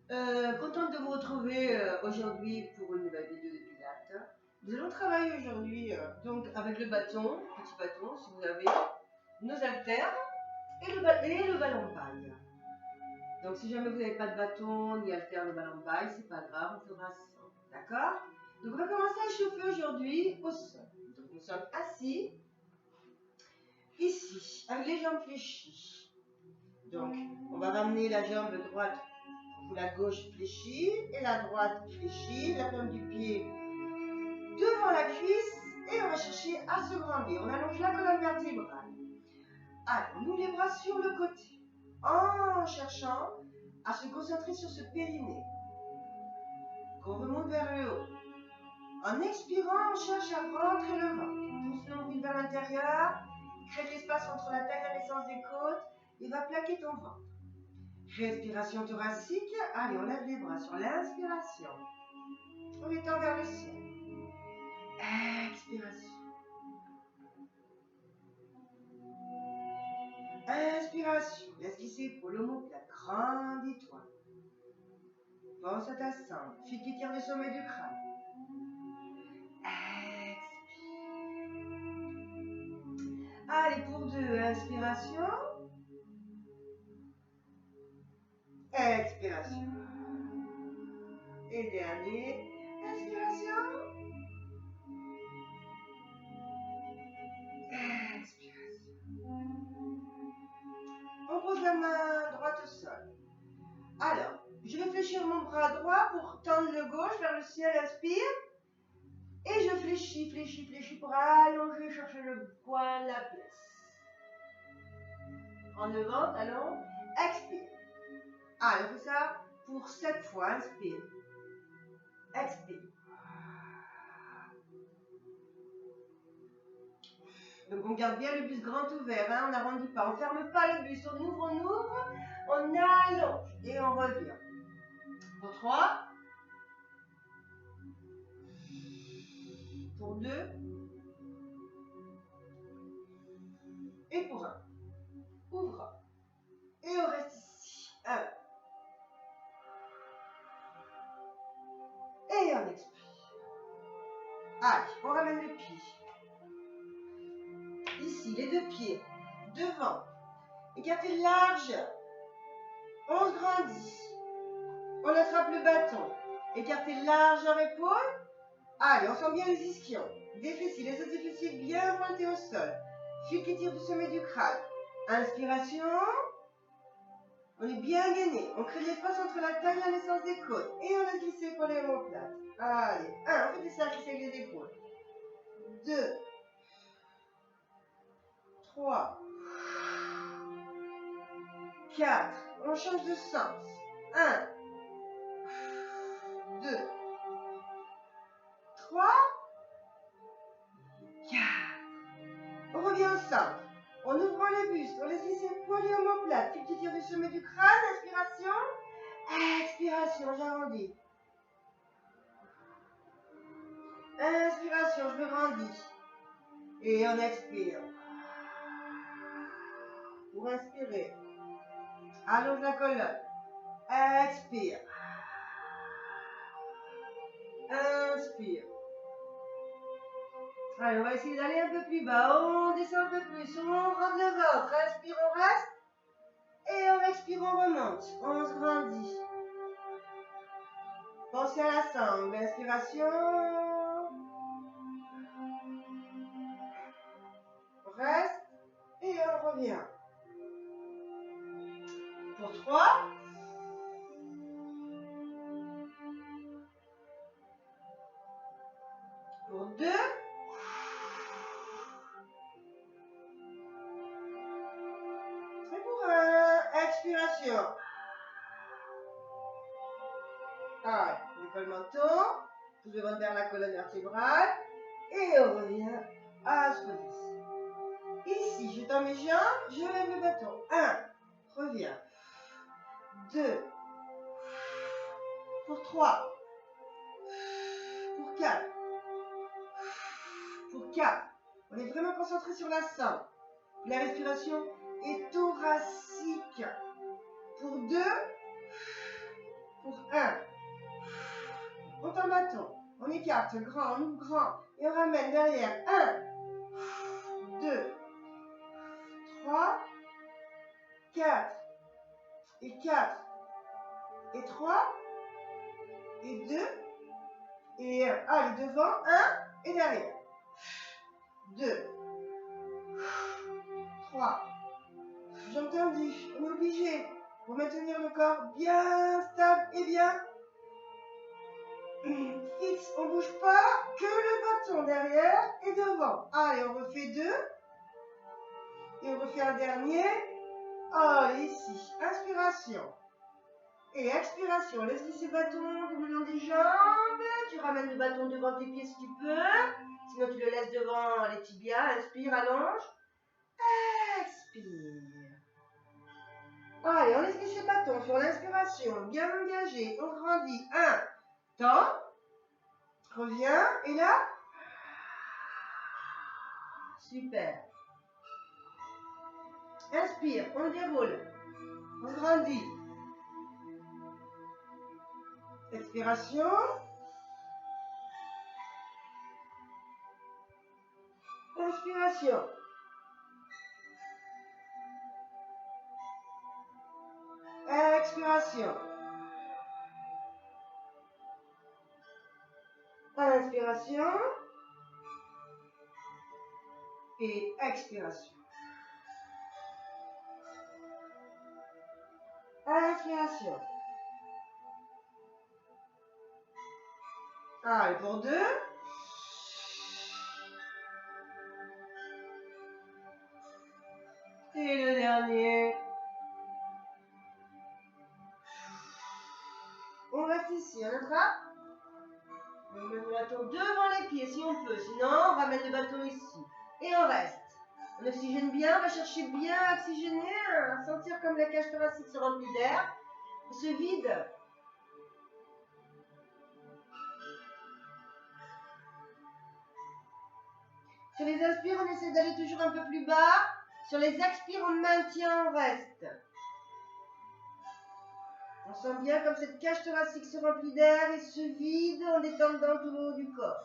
Contente de vous retrouver aujourd'hui pour une nouvelle vidéo de Pilates. Nous allons travailler aujourd'hui donc avec le bâton, petit bâton si vous avez, nos haltères et le ballon paille. Donc si jamais vous n'avez pas de bâton, ni haltères, ni ballon paille, c'est pas grave, on fera ça. D'accord? Donc on va commencer à chauffer aujourd'hui au sol. Donc nous sommes assis, ici, avec les jambes fléchies. Donc on va ramener la jambe droite. La gauche fléchie et la droite fléchie, la pointe du pied devant la cuisse et on va chercher à se grandir. On allonge la colonne vertébrale. Alors, on ouvre les bras sur le côté en cherchant à se concentrer sur ce périnée qu'on remonte vers le haut. En expirant, on cherche à rentrer le ventre. Pousse l'ombril vers l'intérieur, crée de l'espace entre la taille et la naissance des côtes et va plaquer ton ventre. Respiration thoracique. Allez, on lève les bras sur l'inspiration. On étend vers le ciel. Expiration. Inspiration. Laisse glisser pour l'omoplate. Grandis-toi. Pense à ta sangle. File qui tire le sommet du crâne. Expire. Allez, pour 2. Inspiration. Expiration. Et dernier. Inspiration. Expiration. On pose la main droite au sol. Alors, je vais fléchir mon bras droit pour tendre le gauche vers le ciel, inspire. Et je fléchis pour allonger, chercher le coin de la place. En levant, talon, expire. Allez, on fait ça pour 7 fois, inspire. Expire. Donc on garde bien le buste grand ouvert, hein, on n'arrondit pas, on ne ferme pas le buste, on ouvre, on allonge et on revient. Pour 3. Pour 2. Et pour 1. Ouvre. Et on reste ici. 1. Et on expire. Allez, on ramène le pied. Ici, les 2 pieds. Devant. Écartez large. On se grandit. On attrape le bâton. Écartez largeur épaule. Allez, on sent bien les ischions. Des fessiers, les os des fessiers bien pointés au sol. Fil qui tire du sommet du crâne. Inspiration. On est bien gainé. On crée de l'espace entre la taille et la naissance des côtes. Et on laisse glisser pour les omoplates. Allez, 1. On fait des cercles avec les épaules. 2. 3. 4. On change de sens. 1. 2. 3. 4. On revient au centre. En ouvrant le buste, on laisse glisser polyomoplate. Fil qui tire du sommet du crâne. Inspiration. Expiration, j'arrondis. Inspiration, je me grandis. Et on expire. Pour inspirer. Allonge la colonne. Expire. Inspire. Allez, on va essayer d'aller un peu plus bas. On descend un peu plus. On rentre le ventre. Inspire, on reste. Et on expire, on remonte. On se grandit. Pensez à la sangle. Inspiration. On reste. Et on revient. Pour 3. Pour 2. Et pour 1. Expiration. Allez, on décolle le menton. Pousse le ventre vers la colonne vertébrale. Et on revient à ce position. Ici, je tends mes jambes, je lève le bâton. 1. Reviens. 2. Pour 3. Pour 4. Pour 4. On est vraiment concentré sur la sangle. La respiration est thoracique. Pour 2. Pour 1. On tend le bâton. On écarte, grand, on ouvre grand. Et on ramène derrière. 1, 2, 3, 4. Et 4. Et 3. Et 2. Et 1. Allez, devant. 1. Et derrière. 2. 3. Jambes tendues. On est obligé. Pour maintenir le corps bien stable et bien fixe. On ne bouge pas que le bâton derrière et devant. Allez, on refait 2. Et on refait un dernier. Allez, ici. Inspiration. Et expiration. Laisse glisser le bâton le long des jambes. Tu ramènes le bâton devant tes pieds si tu peux. Sinon, tu le laisses devant les tibias. Inspire, allonge. Expire. Allez, on laisse glisser le bâton sur l'inspiration. Bien engagé. On grandit. 1. Tend. Reviens. Et là. Super. Inspire. On déroule. On grandit. Expiration. Inspiration. Expiration. Inspiration. Et expiration. Inspiration. Allez, pour 2. Et le dernier. On reste ici, on attrape. On met le bâton devant les pieds si on peut, sinon on ramène le bâton ici. Et on reste. On oxygène bien, on va chercher bien à oxygéner, à sentir comme la cage thoracique se remplit d'air, se vide. Sur les inspires, on essaie d'aller toujours un peu plus bas. Sur les expires, on maintient, on reste. On sent bien comme cette cage thoracique se remplit d'air et se vide en détendant tout le haut du corps.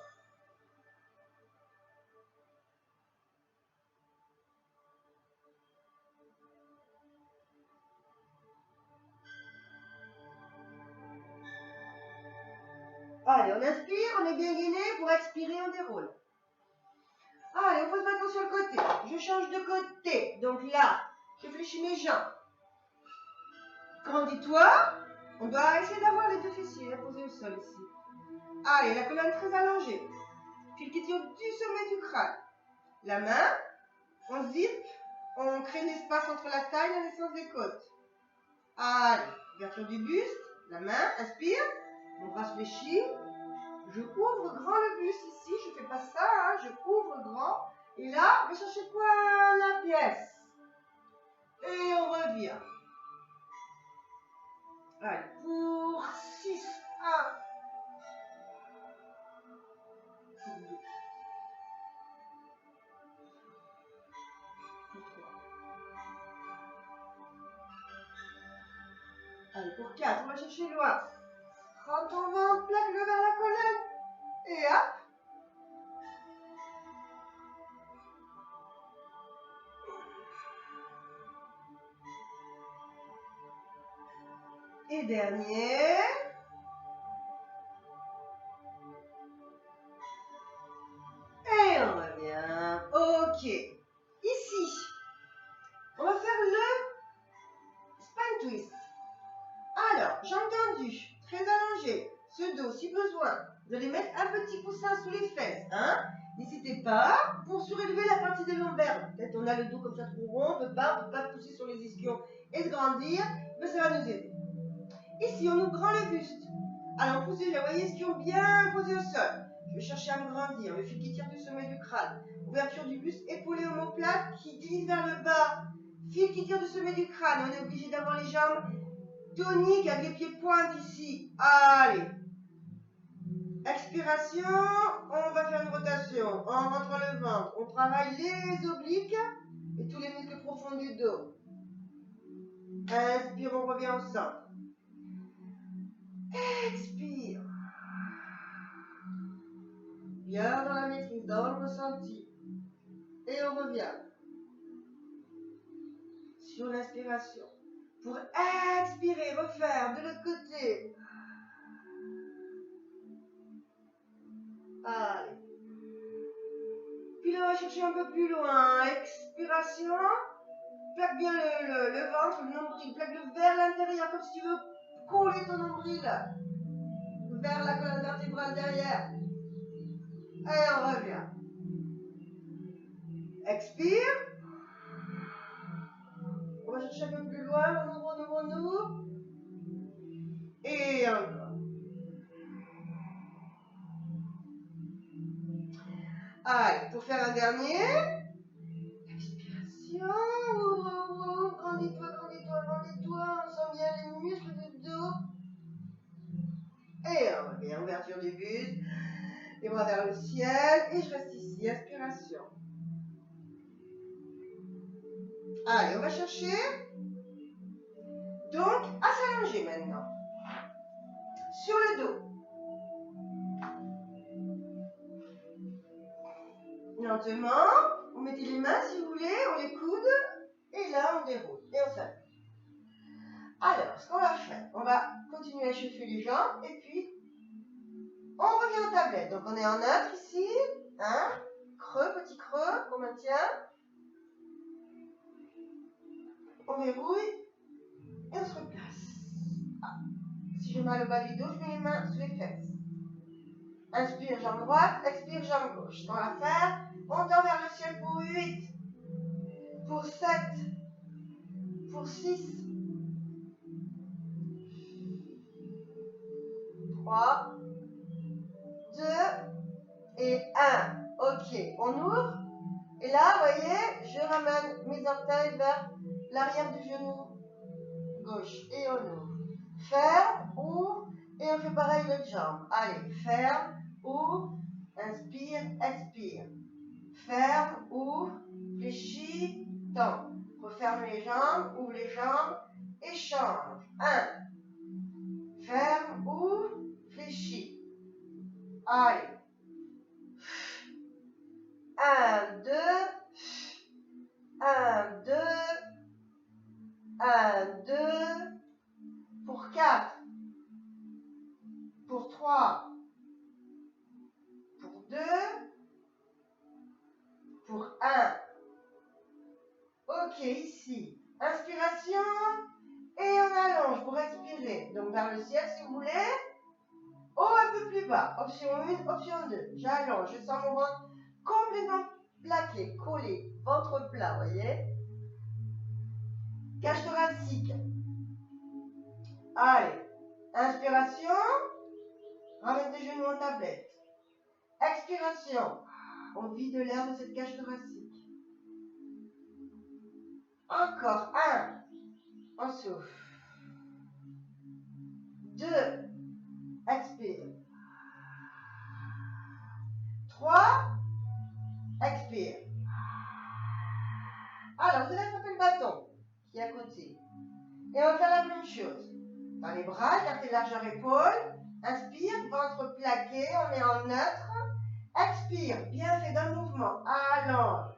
Allez, on inspire, on est bien gainé. Pour expirer, on déroule. Allez, on pose le bâton sur le côté. Je change de côté. Donc là, je fléchis mes jambes. Grandis-toi. On doit essayer d'avoir les deux fessiers posés au sol ici. Allez, la colonne très allongée. Fil qui tire du sommet du crâne. La main, on zip. On crée l'espace entre la taille et la naissance des côtes. Allez, ouverture du buste. La main, inspire. Mon bras se fléchit. Je ouvre grand le buste ici. Je ne fais pas ça, hein. Je ouvre grand. Et là, on va chercher quoi? La pièce. Et on revient. Allez, pour 6, 1. Pour 2. Pour 3. Allez, pour 4, on va chercher loin. Prends ton ventre, plaque-le vers la colonne. Et hop. Et dernier. Et on revient. Ok. Ici, on va faire le spine twist. Alors, jambes tendues, très allongées, ce dos si besoin. Vous allez mettre un petit coussin sous les fesses. Hein? N'hésitez pas pour surélever la partie des lombaires. Peut-être on a le dos comme ça trop rond, on ne peut pas pousser sur les ischions et se grandir, mais ça va nous aider. Ici, on ouvre grand le buste. Alors, poussez, vous voyez, ischions bien posés au sol. Je vais chercher à me grandir. Le fil qui tire du sommet du crâne. Ouverture du buste, épaulé omoplate qui glisse vers le bas. Fil qui tire du sommet du crâne. On est obligé d'avoir les jambes toniques avec les pieds pointes ici. Allez. Expiration. On va faire une rotation. En rentrant le ventre. On travaille les obliques et tous les muscles profonds du dos. Inspire, on revient au centre. Expire. Bien dans la maîtrise, dans le ressenti. Et on revient sur l'inspiration. Pour expirer, refaire de l'autre côté. Allez. Puis là, on va chercher un peu plus loin. Expiration. Plaque bien le ventre, le nombril. Plaque-le vers l'intérieur, comme si tu veux coller ton nombril vers la colonne vertébrale derrière. Et on revient. Expire. On va chercher un peu plus loin. On ouvre. Et encore. Allez, pour faire un dernier. Expiration. Ouvre. Grandis-toi. On sent bien les muscles du dos. Et on revient. Ouverture du buste. Les bras vers le ciel. Et je reste ici. Inspiration. Allez, on va chercher. Donc, à s'allonger maintenant. Sur le dos. Lentement, vous mettez les mains si vous voulez, on les coude, et là on déroule, et on s'allonge. Alors, ce qu'on va faire, on va continuer à chauffer les jambes, et puis on revient en tablette. Donc on est en neutre ici, hein, creux, petit creux, on maintient. On verrouille, et on se replace. Ah. Si j'ai mal au bas du dos, je mets les mains sous les fesses. Inspire, jambe droite, expire, jambe gauche. On va faire, on tend vers le ciel pour 8, pour 7, pour 6, 3, 2 et 1. Ok, on ouvre. Et là, vous voyez, je ramène mes orteils vers l'arrière du genou gauche. Et on ouvre. Ferme, ouvre. Et on fait pareil l'autre jambe. Allez, ferme, ouvre. Inspire, expire. Ferme, ouvre. Fléchis, tend. Referme les jambes, ouvre les jambes. Et change. 1. Ferme, ouvre. Fléchis. Allez. 1, 2, 1, 2, 1, 2, pour 4, pour 3, pour 2, pour 1. Ok, ici, inspiration, et on allonge pour expirer. Donc vers le ciel si vous voulez, ou un peu plus bas. Option 1, option 2. J'allonge, je sens mon ventre complètement plaqué, collé, ventre plat, vous voyez. Cage thoracique. Allez, inspiration, ramène tes genoux en tablette. Expiration, on vide l'air de cette cage thoracique. Encore 1, on souffle. 2, expire. 3, expire. Alors, vous allez attraper le bâton qui est à côté. Et on va faire la même chose. Dans les bras, écartez largeur épaule. Inspire, ventre plaqué, on est en neutre. Expire, bien fait dans le mouvement. Allonge.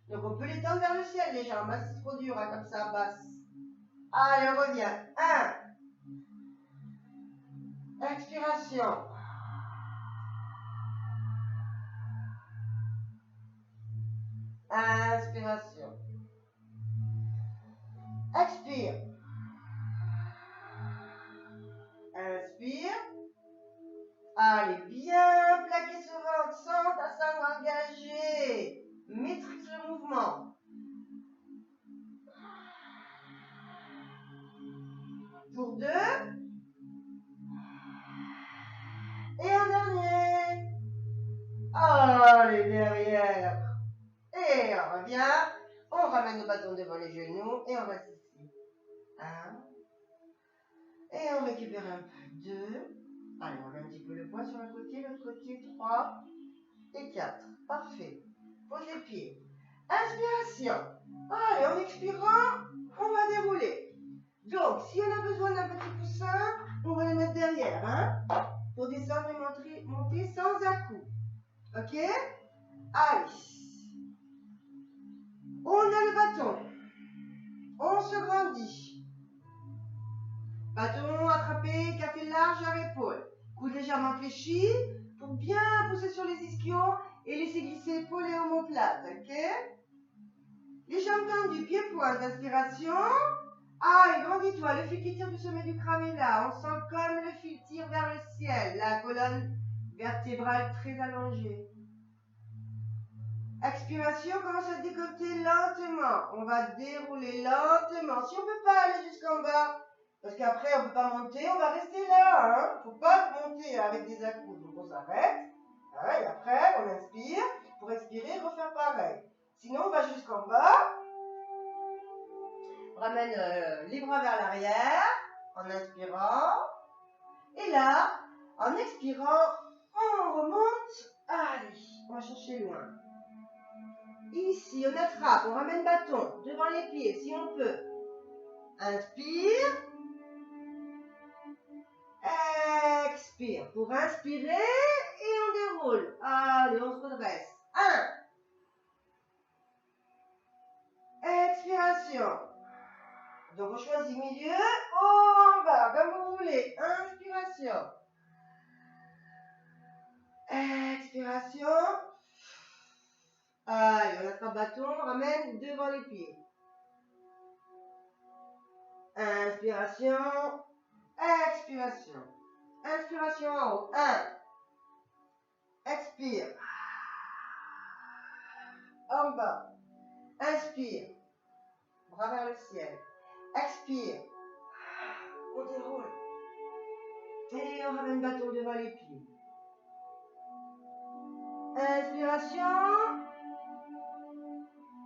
Donc on peut les tendre vers le ciel les jambes. C'est trop dur hein, comme ça, basse. Allez, on revient. 1. Expiration. Inspiration. Expire. Inspire. Allez, bien plaquer ce ventre sans ta sangle engagée. Maîtrise le mouvement. Pour 2. Et un dernier. Allez, derrière. Et on revient. On ramène le bâton devant les genoux et on reste ici. 1. Et on récupère un peu. 2. Allez, on met un petit peu le poids sur un côté, l'autre côté. 3 et 4. Parfait. Pose les pieds. Inspiration. Allez, en expirant, on va dérouler. Donc, si on a besoin d'un petit coussin, on va le mettre derrière, hein, pour descendre et monter sans à-coups. Ok? Allez. On a le bâton. On se grandit. Bâton attrapé, café large à l'épaule. Coude légèrement fléchi pour bien pousser sur les ischions et laisser glisser épaule et omoplate. Ok? Les jambes tendues, pieds-points d'inspiration. Ah, et grandis-toi, le fil qui tire du sommet du crâne est là. On sent comme le fil tire vers le ciel. La colonne vertébrale très allongée. Expiration, commence à décoter lentement. On va dérouler lentement. Si on ne peut pas aller jusqu'en bas, parce qu'après on ne peut pas monter, on va rester là. Il ne faut pas monter avec des à-coups. Donc on s'arrête. Hein, et après, on inspire. Pour expirer, refaire pareil. Sinon, on va jusqu'en bas. On ramène les bras vers l'arrière en inspirant. Et là, en expirant, on remonte. Allez, on va chercher loin. Ici, on attrape, on ramène bâton devant les pieds si on peut. Inspire. Expire. Pour inspirer et on déroule. Allez, on se redresse. 1. Expiration. Donc on choisit milieu, en bas, comme vous voulez. Inspiration. Expiration. Allez, on attrape bâton, on ramène devant les pieds. Inspiration. Expiration. Inspiration en haut. 1. Expire. En bas. Inspire. Bras vers le ciel. Expire. On déroule. Et on ramène bâton devant les pieds. Inspiration.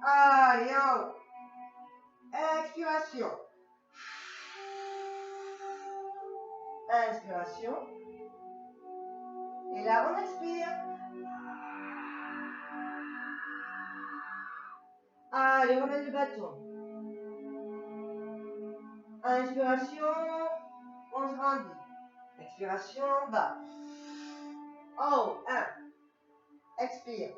Allez, en haut. Expiration. Inspiration. Et là, on expire. Allez, on ramène le bâton. Inspiration, on se grandit. Expiration, bas. En haut, 1. Expire.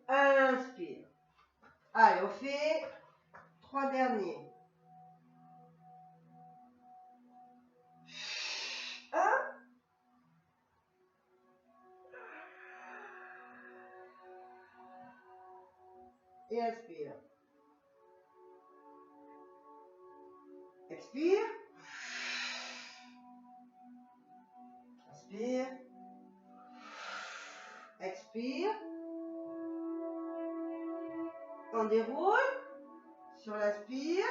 Inspire. Allez, on fait 3 derniers. 1. Et inspire. Expire. Inspire. Expire. On déroule. Sur l'inspire.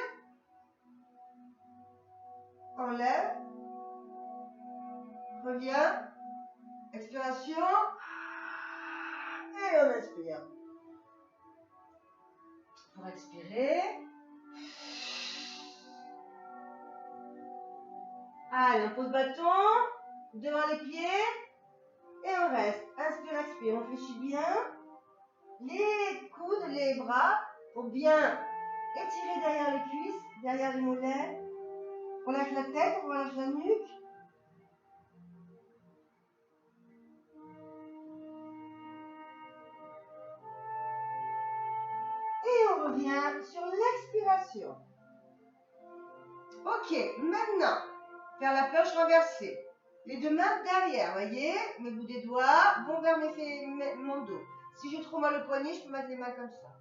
On lève. Revient. Expiration. Et on inspire. Pour expirer. Allez, on pose bâton devant les pieds et on reste. Inspire, expire. On fléchit bien les coudes, les bras pour bien étirer derrière les cuisses, derrière les mollets. On lâche la tête, on relâche la nuque. Et on revient sur l'expiration. Ok, maintenant, faire la pioche renversée. Les 2 mains derrière, voyez, mes bouts des doigts vont vers mon dos. Si j'ai trop mal au poignet, je peux mettre les mains comme ça.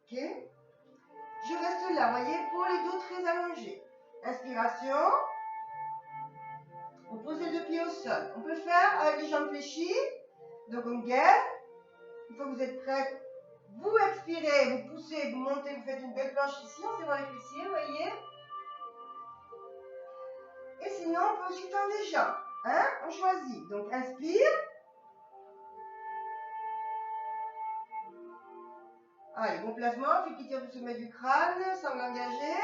Ok? Je reste là, voyez, pour les dos très allongés. Inspiration. On pose les 2 pieds au sol. On peut faire avec les jambes fléchies. Donc on gaine. Une fois que vous êtes prêts, vous expirez, vous poussez, vous montez, vous faites une belle planche ici. On s'est dans les fessiers, vous voyez. Et sinon, on peut aussi tendre les jambes. Hein? On choisit. Donc, inspire. Allez, bon placement. Fil qui tire du sommet du crâne, sans l'engager.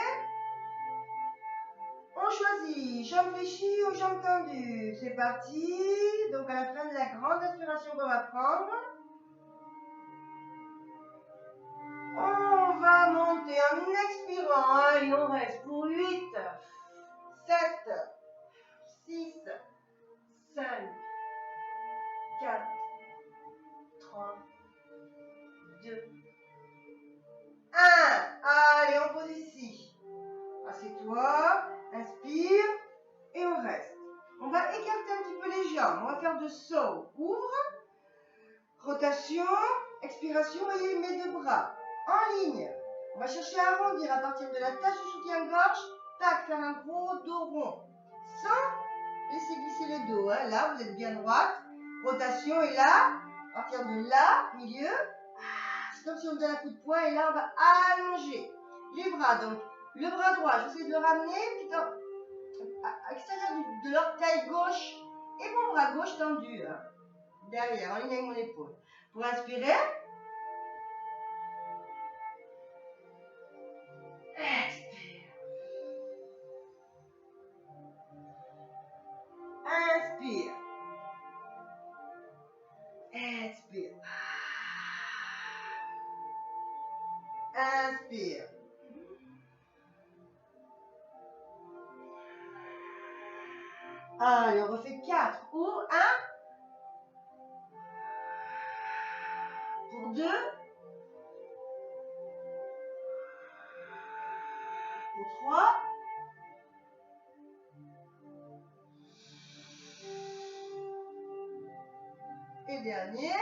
On choisit. Jambes fléchies ou jambes tendues. C'est parti. Donc, à la fin de la grande inspiration qu'on va prendre, remontez en expirant. Allez, on reste pour 8, 7, 6, 5, 4, 3, 2, 1. Allez, on pose ici. Assieds-toi, inspire et on reste. On va écarter un petit peu les jambes. On va faire de saut. Ouvre, rotation, expiration et mes deux bras en ligne. On va chercher à arrondir à partir de la tâche du soutien-gorge. Tac, faire un gros dos rond. Sans laisser glisser le dos. Hein. Là, vous êtes bien droite. Rotation et là, à partir de là, milieu. C'est comme si on donne un coup de poing et là, on va allonger les bras. Donc, le bras droit, j'essaie de le ramener à l'extérieur de l'orteil gauche et mon bras gauche tendu. Hein. Derrière, en ligne avec mon épaule. Pour inspirer. Expire. Inspire. Expire. Inspire. Allez, on refait 4 pour 1. Pour 2. Pour 3. Et dernier.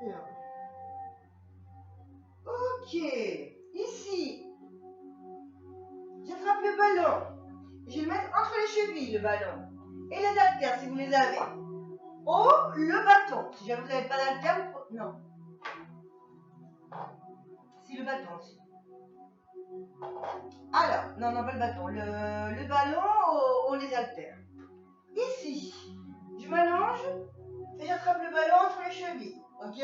Et un. Ok. Ici, j'attrape le ballon. Je vais le mettre entre les chevilles, le ballon. Et les haltères, si vous les avez. Oh, le bâton. Si jamais vous n'avez pas d'haltères, non. Si, le bâton aussi. Alors, non, pas le bâton. Le ballon ou les haltères. Ici, je m'allonge et j'attrape le ballon entre les chevilles. Ok?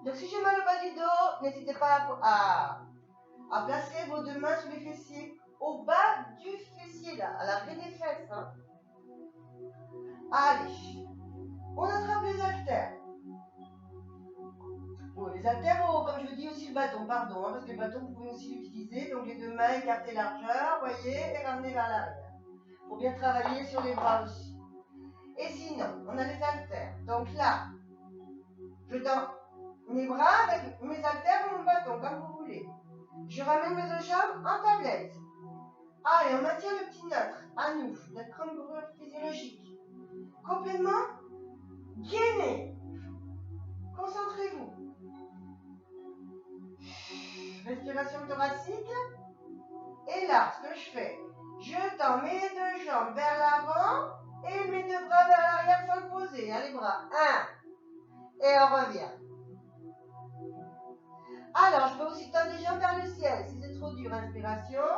Donc, si j'ai mal au bas du dos, n'hésitez pas à placer vos deux mains sur les fessiers. Au bas du fessier, là, à l'arrêt des fesses. Hein. Allez. On attrape les haltères. Bon, les haltères, comme je vous dis aussi le bâton, pardon, hein, parce que le bâton, vous pouvez aussi l'utiliser. Donc, les deux mains écartées largeur, voyez, et ramener vers l'arrière. Pour bien travailler sur les bras aussi. Et sinon, on a les haltères. Donc là, je tends mes bras avec mes haltères ou mon bâton, comme vous voulez. Je ramène mes deux jambes en tablette. Allez, on maintient le petit neutre, à nous, notre cambrure physiologique. Complètement gainé. Concentrez-vous. Respiration thoracique. Et là, ce que je fais, je tends mes deux jambes vers l'avant et mes deux bras vers l'arrière sans le poser. Hein, les bras. 1. Et on revient. Alors, je peux aussi tendre les jambes vers le ciel. Si c'est trop dur, inspiration.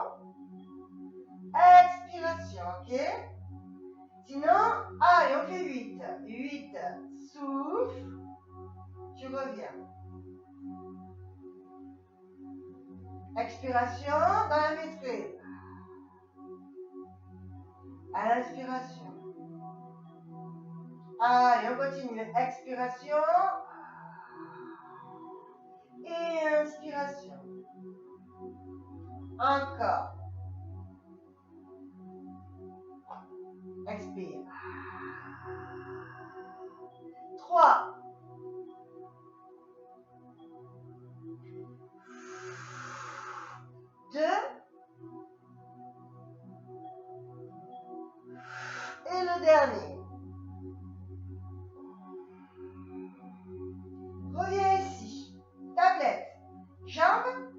Expiration, ok? Sinon, allez, on fait 8. 8, souffle. Je reviens. Expiration dans la maîtrise. Inspiration. Allez, on continue. Expiration. Et inspiration. Encore. Expire. 3. 2. Et le dernier. Reviens ici. Tablette. Jambes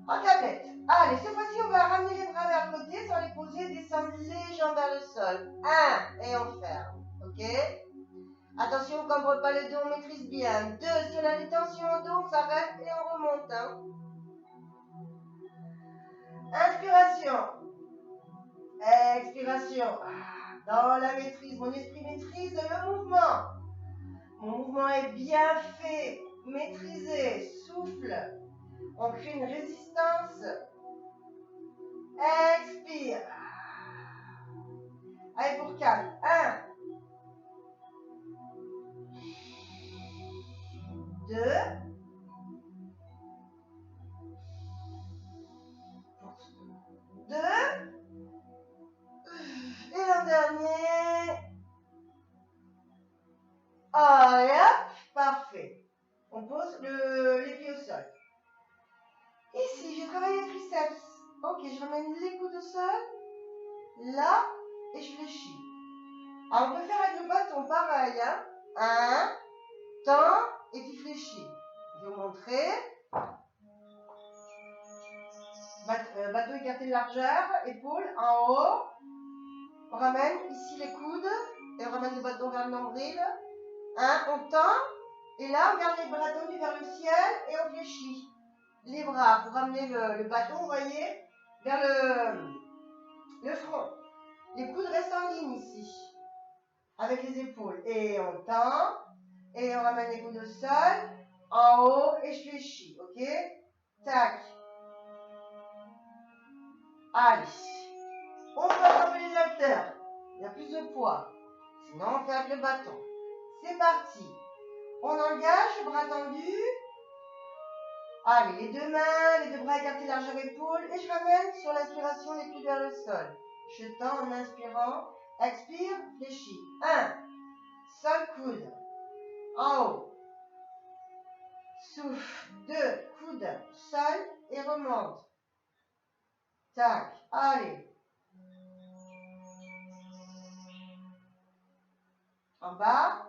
en tablette. Allez, cette fois-ci, on va ramener les bras vers le côté sans les poser, descendre légèrement vers le sol. 1. Et on ferme. Ok? Attention, on ne cambre pas le dos, on maîtrise bien. 2. Si on a des tensions au dos, on s'arrête et on remonte. Hein. Inspiration. Expiration. Dans la maîtrise, mon esprit maîtrise le mouvement. Mon mouvement est bien fait, maîtrisé, souffle. On crée une résistance. Expire. Allez, pour 4. 1, 2, 2, et l'an dernier. Allez, hop, parfait. On pose les pieds au sol. Ici, je travaille les triceps. Ok, je ramène les coudes au sol. Là, et je fléchis. Alors, on peut faire avec le bâton pareil. Hein. 1, tends, et tu fléchis. Je vais vous montrer. Bâton écarté de largeur, épaule en haut. On ramène ici les coudes et on ramène le bâton vers le nombril. 1, on tend. Et là, on garde les bras tendus vers le ciel et on fléchit. Les bras pour ramener le bâton, vous voyez, vers le front. Les coudes restent en ligne ici, avec les épaules. Et on tend, et on ramène les coudes au sol, en haut, et je fléchis, ok? Tac. Allez. On peut attraper les haltères. Il y a plus de poids. Sinon, on fait avec le bâton. C'est parti. On engage, bras tendus. Allez, les deux mains, les deux bras écartés, largeur épaule. Et je ramène sur l'inspiration les coudes vers le sol. Je tends en inspirant. Expire, fléchis. 1. Sol, coude. En haut. Souffle. 2. Coude. Sol et remonte. Tac. Allez. En bas.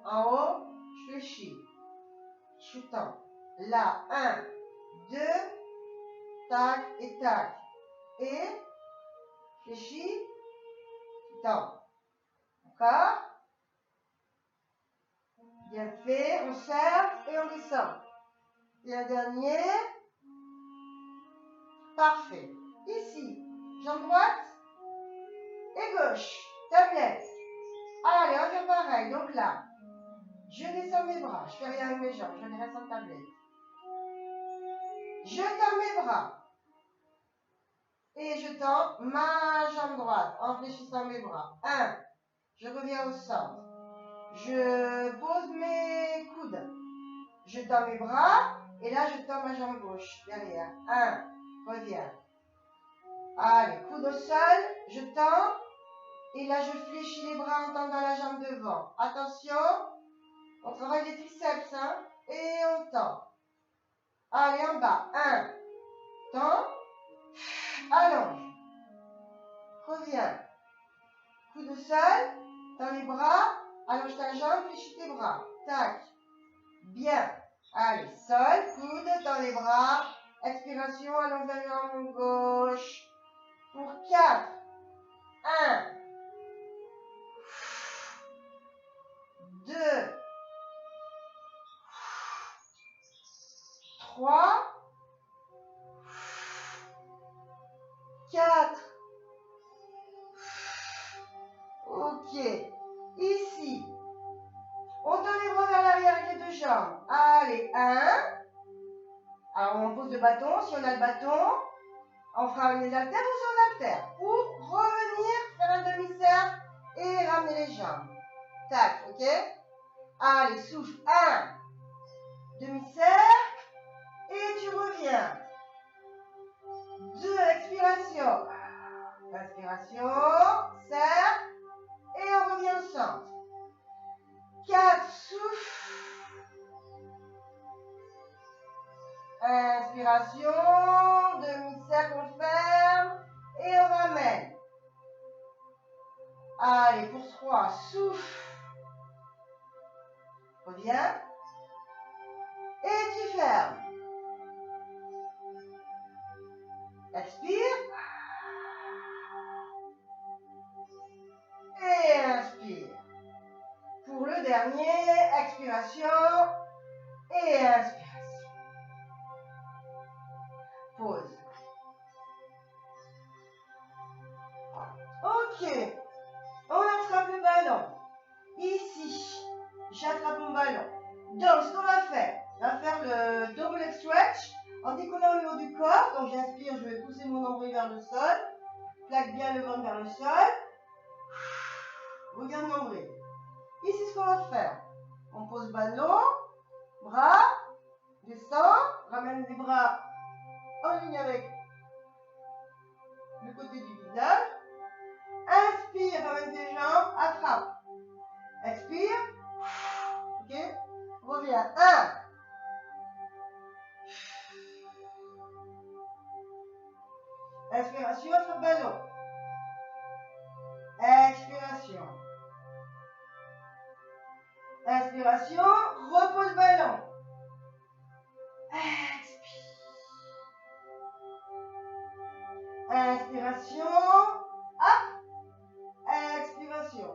En haut. Je fléchis. Je tends. Là. 1. 2. Tac et tac. Et fléchis. Tends. Encore. Bien fait. On serre et on descend. Et un dernier. Parfait. Ici, jambe droite et gauche. Tablette. Allez, on va faire pareil. Donc là, je descends mes bras. Je fais rien avec mes jambes. Je les reste en tablette. Je tends mes bras. Et je tends ma jambe droite en fléchissant mes bras. 1. Je reviens au centre. Je pose mes coudes. Je tends mes bras. Et là, je tends ma jambe gauche derrière. 1. Reviens. Allez, coude au sol. Je tends. Et là, je fléchis les bras en tendant la jambe devant. Attention. On travaille les triceps. Hein, et on tend. Allez, en bas. 1. Tends. Allonge. Reviens. Coude au sol. Tends les bras. Allonge ta jambe. Fléchis tes bras. Tac. Bien. Allez, sol. Coude. Tends les bras. Expiration. Allonge la jambe gauche. Pour 4. 1. 2. 3. 4. Ok. Ici. On tend les bras vers l'arrière avec les deux jambes. Allez, 1. Alors, on pose le bâton. Si on a le bâton, on fera les haltères ou sans haltères. Pour revenir faire un demi-cercle et ramener les jambes. Tac, ok? Allez, souffle. 1. Demi-cercle. Et tu reviens. 2. Expiration. Inspiration. Cercle. Et on revient au centre. 4. Souffle. Inspiration. Demi-cercle, on ferme. Et on ramène. Allez, pour 3. Souffle. Reviens. Et tu fermes. Expire. Et inspire. Pour le dernier, expiration et inspiration. Pause. Ok. On attrape le ballon. Ici, j'attrape mon ballon. Donc, ce qu'on va faire, on va faire le double leg stretch en décollant le haut du corps. Donc, j'inspire, je vais pousser mon nombril vers le sol. Plaque bien le ventre vers le sol. Regarde mon nombril. Ici, ce qu'on va faire. On pose ballon, bras, descend, ramène les bras en ligne avec le côté du visage. Inspire, ramène tes jambes, attrape. Expire. Ok. Reviens. 1. Inspiration, attrape ballon. Expiration. Inspiration, repose ballon. Expire. Inspiration. Hop. Expiration.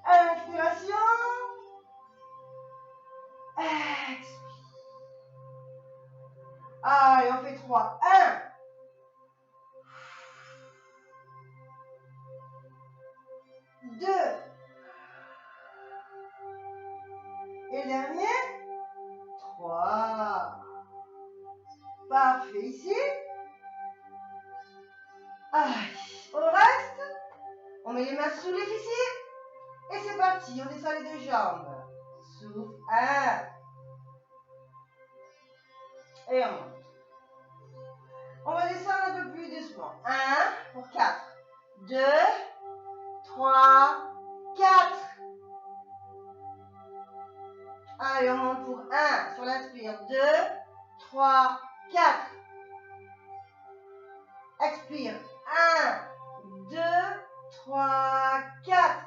Inspiration. Expire. Allez, on fait 3. 1. 2. Et dernier. 3. Parfait. Ici. Allez, on reste. On met les mains sous les fessiers. Et c'est parti. On descend les deux jambes. Souffle. 1. Et on monte. On va descendre un peu plus doucement. 1 pour 4. 2, 3, 4. Allez, on monte pour 1 sur l'inspire. 2, 3, 4. Expire. 1, 2, 3, 4.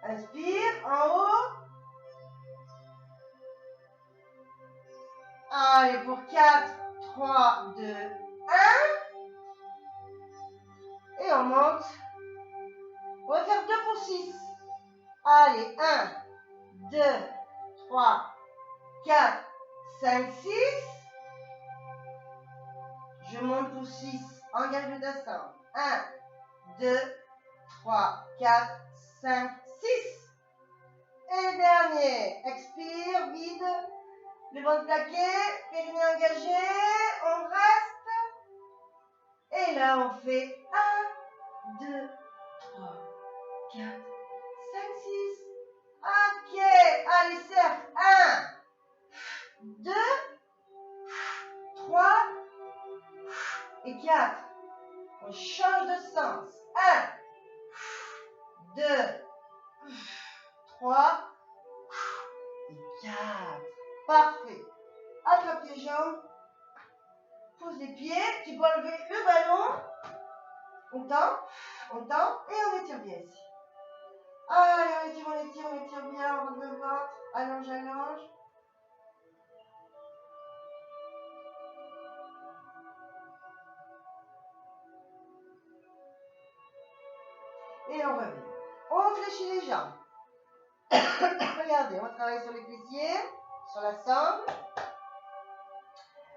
Inspire en haut. Allez, pour 4, 3, 2, 1. Et on monte. On va faire 2 pour 6. Allez, 1, 2, 3, 4, 5, 6. Je monte pour 6. Engage le descendre. 1, 2, 3, 4, 5, 6. Et dernier. Expire, vide. Le ventre plaqué. Périnée engagé. On reste. Et là, on fait 1, 2, 3, 4, 5, 6. Ok. Allez, cercle. 1, 2, 3 et 4. On change de sens. 1, 2, 3 et 4. Parfait. Attrape tes jambes. Pose les pieds. Tu peux enlever le ballon. On tend et on étire bien ici. Allez, on étire bien. On rentre le ventre. Allonge, allonge. Et on revient. On fléchit les jambes. Regardez, on travaille sur les fessiers, sur la sangle.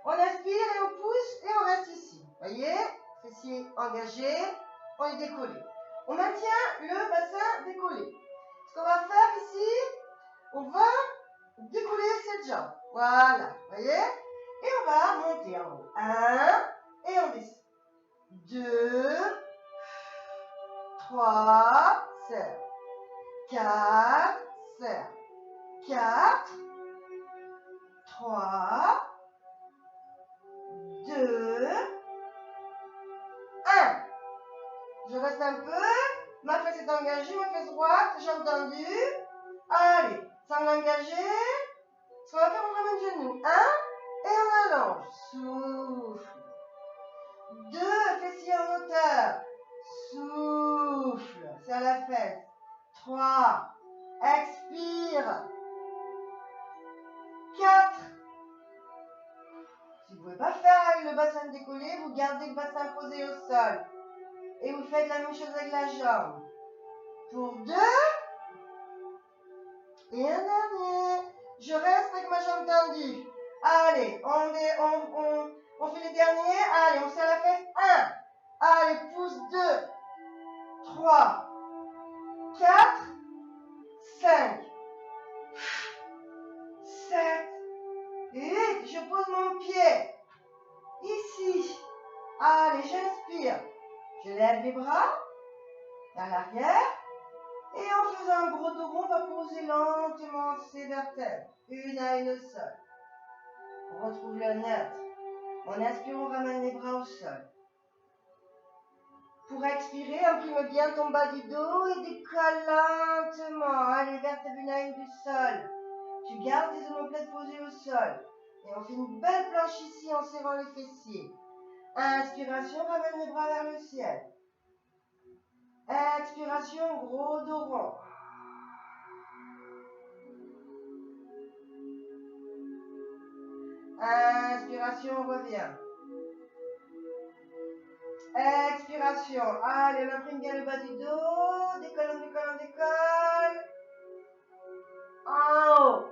On inspire et on pousse et on reste ici. Voyez, fessiers engagés, on est décollé. On maintient le bassin décollé. Ce qu'on va faire ici, on va décoller cette jambe. Voilà, voyez. Et on va monter en haut. 1, et on descend. 2, 3, serre. 4, serre. 4, 3, 2, 1. Je reste un peu. Ma fesse est engagée, ma fesse droite, jambe tendue. Allez, sangle engagée. Ce qu'on va faire, on ramène le genou. 1, et on allonge. Souffle. 2, fessiers en hauteur. Souffle. Serre la fesse. 3, expire. 4. Si vous ne pouvez pas faire avec le bassin décollé, vous gardez le bassin posé au sol. Et vous faites la même chose avec la jambe. Pour 2. Et un dernier. Je reste avec ma jambe tendue. Allez, on fait les derniers. Allez, on serre la fesse. 1. Allez, pousse. 2, 3, 4, 5, 7, et 8. Je pose mon pied ici. Allez, j'inspire. Je lève les bras vers l'arrière. Et en faisant un gros dos rond, on va poser lentement ces vertèbres, une à une au sol. On retrouve le neutre. En inspirant, on ramène les bras au sol. Pour expirer, imprime bien ton bas du dos et décolle lentement. Allez, vertèbre une à une du sol. Tu gardes tes omoplates posées au sol. Et on fait une belle planche ici en serrant les fessiers. Inspiration, ramène les bras vers le ciel. Expiration, gros dos rond. Inspiration, on revient. Expiration. Allez, on imprime bien le bas du dos. Décolle, on décolle, on décolle. En haut.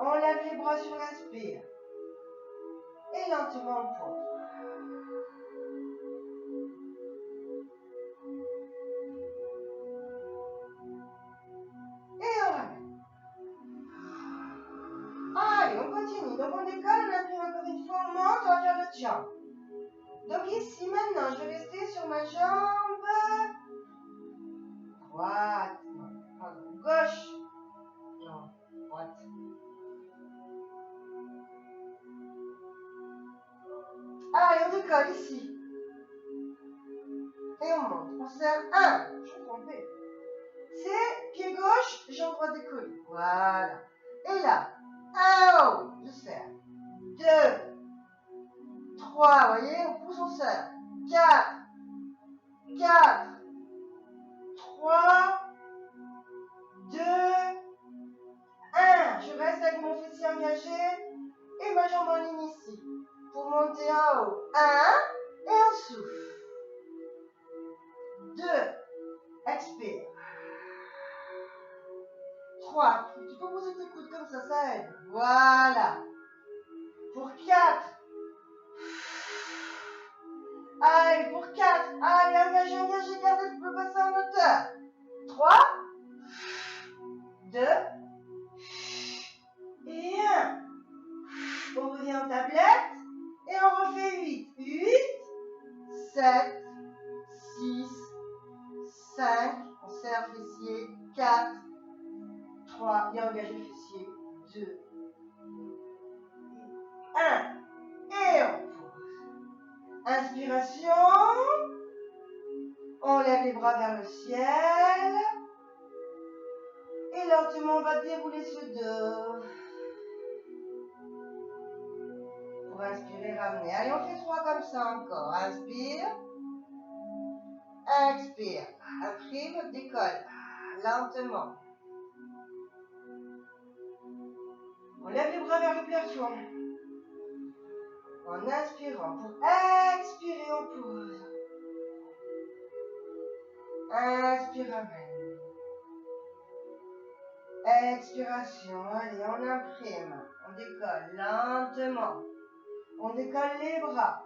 On lève les bras sur l'inspire. Et lentement, on pose. Et on ramène. Allez, on continue. Donc, on décolle, on imprime encore une fois, on monte, on va faire l'autre jambe. Donc, ici, maintenant, je vais rester sur ma jambe droite. Pardon, gauche. Non, droite. Allez, on décolle ici. Et on monte. On serre 1. Je suis trompée. C'est pied gauche, jambe droite décollée. Voilà. Et là, 1 haut, je serre. 2, 3, vous voyez, on pousse, on serre. 4, 3, 2, 1. Je reste avec mon fessier engagé et ma jambe en ligne ici. Pour monter en haut. 1, et on souffle. 2, expire. 3, tu peux poser tes coudes comme ça aide. Voilà. Pour 4. Allez, pour 4. Allez, engagez, gardez le bassin en hauteur. 3, 2, et 1. On revient en tablette et on refait 8. 8, 7, 6, 5. On serre fessier. 4, 3. Et engagez le fessier. 2, 1. Et on pose. Inspiration. On lève les bras vers le ciel. Et lentement, on va dérouler ce dos. Pour inspirer, ramener. Allez, on fait 3 comme ça encore. Inspire. Expire. Imprime, décolle. Lentement. On lève les bras vers le plafond. En inspirant. Pour expirer, on pose. Inspire, ramène. Expiration. Allez, on imprime. On décolle lentement. On décolle les bras.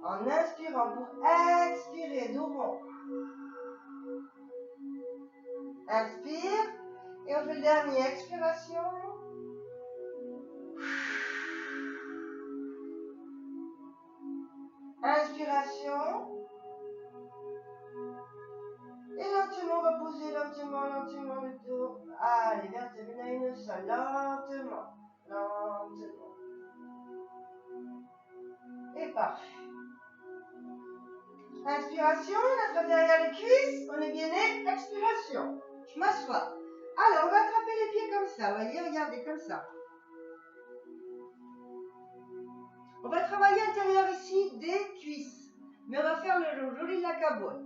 En inspirant pour expirer, dos rond. Inspire. Et on fait le dernier. Expiration. Inspiration. Et lentement, on va poser lentement le dos. Allez, vertèbre à une seule. Lentement. Et parfait. Inspiration, on attrape derrière les cuisses. On est bien né. Expiration. Je m'assois. Alors, on va attraper les pieds comme ça. Vous voyez, regardez, comme ça. On va travailler à l'intérieur ici des cuisses. Mais on va faire le joli de la cabote.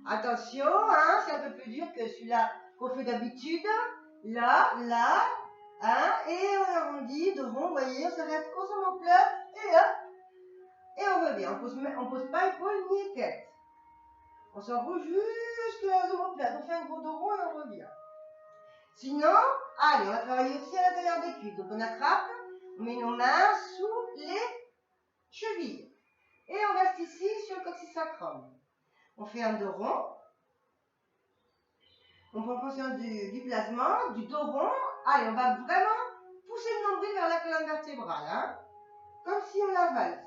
Attention, hein, c'est un peu plus dur que celui-là qu'on fait d'habitude. Là, hein, et on arrondit de rond, vous voyez, on s'arrête aux omoplates, et hop, et on revient. On pose pas épaule ni tête. On s'enroule jusqu'à omoplates. On fait un gros dos rond et on revient. Sinon, allez, on va travailler aussi à l'intérieur des cuisses. Donc on attrape, on met nos mains sous les chevilles. Et on reste ici sur le coccyx sacrum. On fait un dos rond. On prend conscience du placement, du dos rond. Allez, on va vraiment pousser le nombril vers la colonne vertébrale. Hein, comme si on avale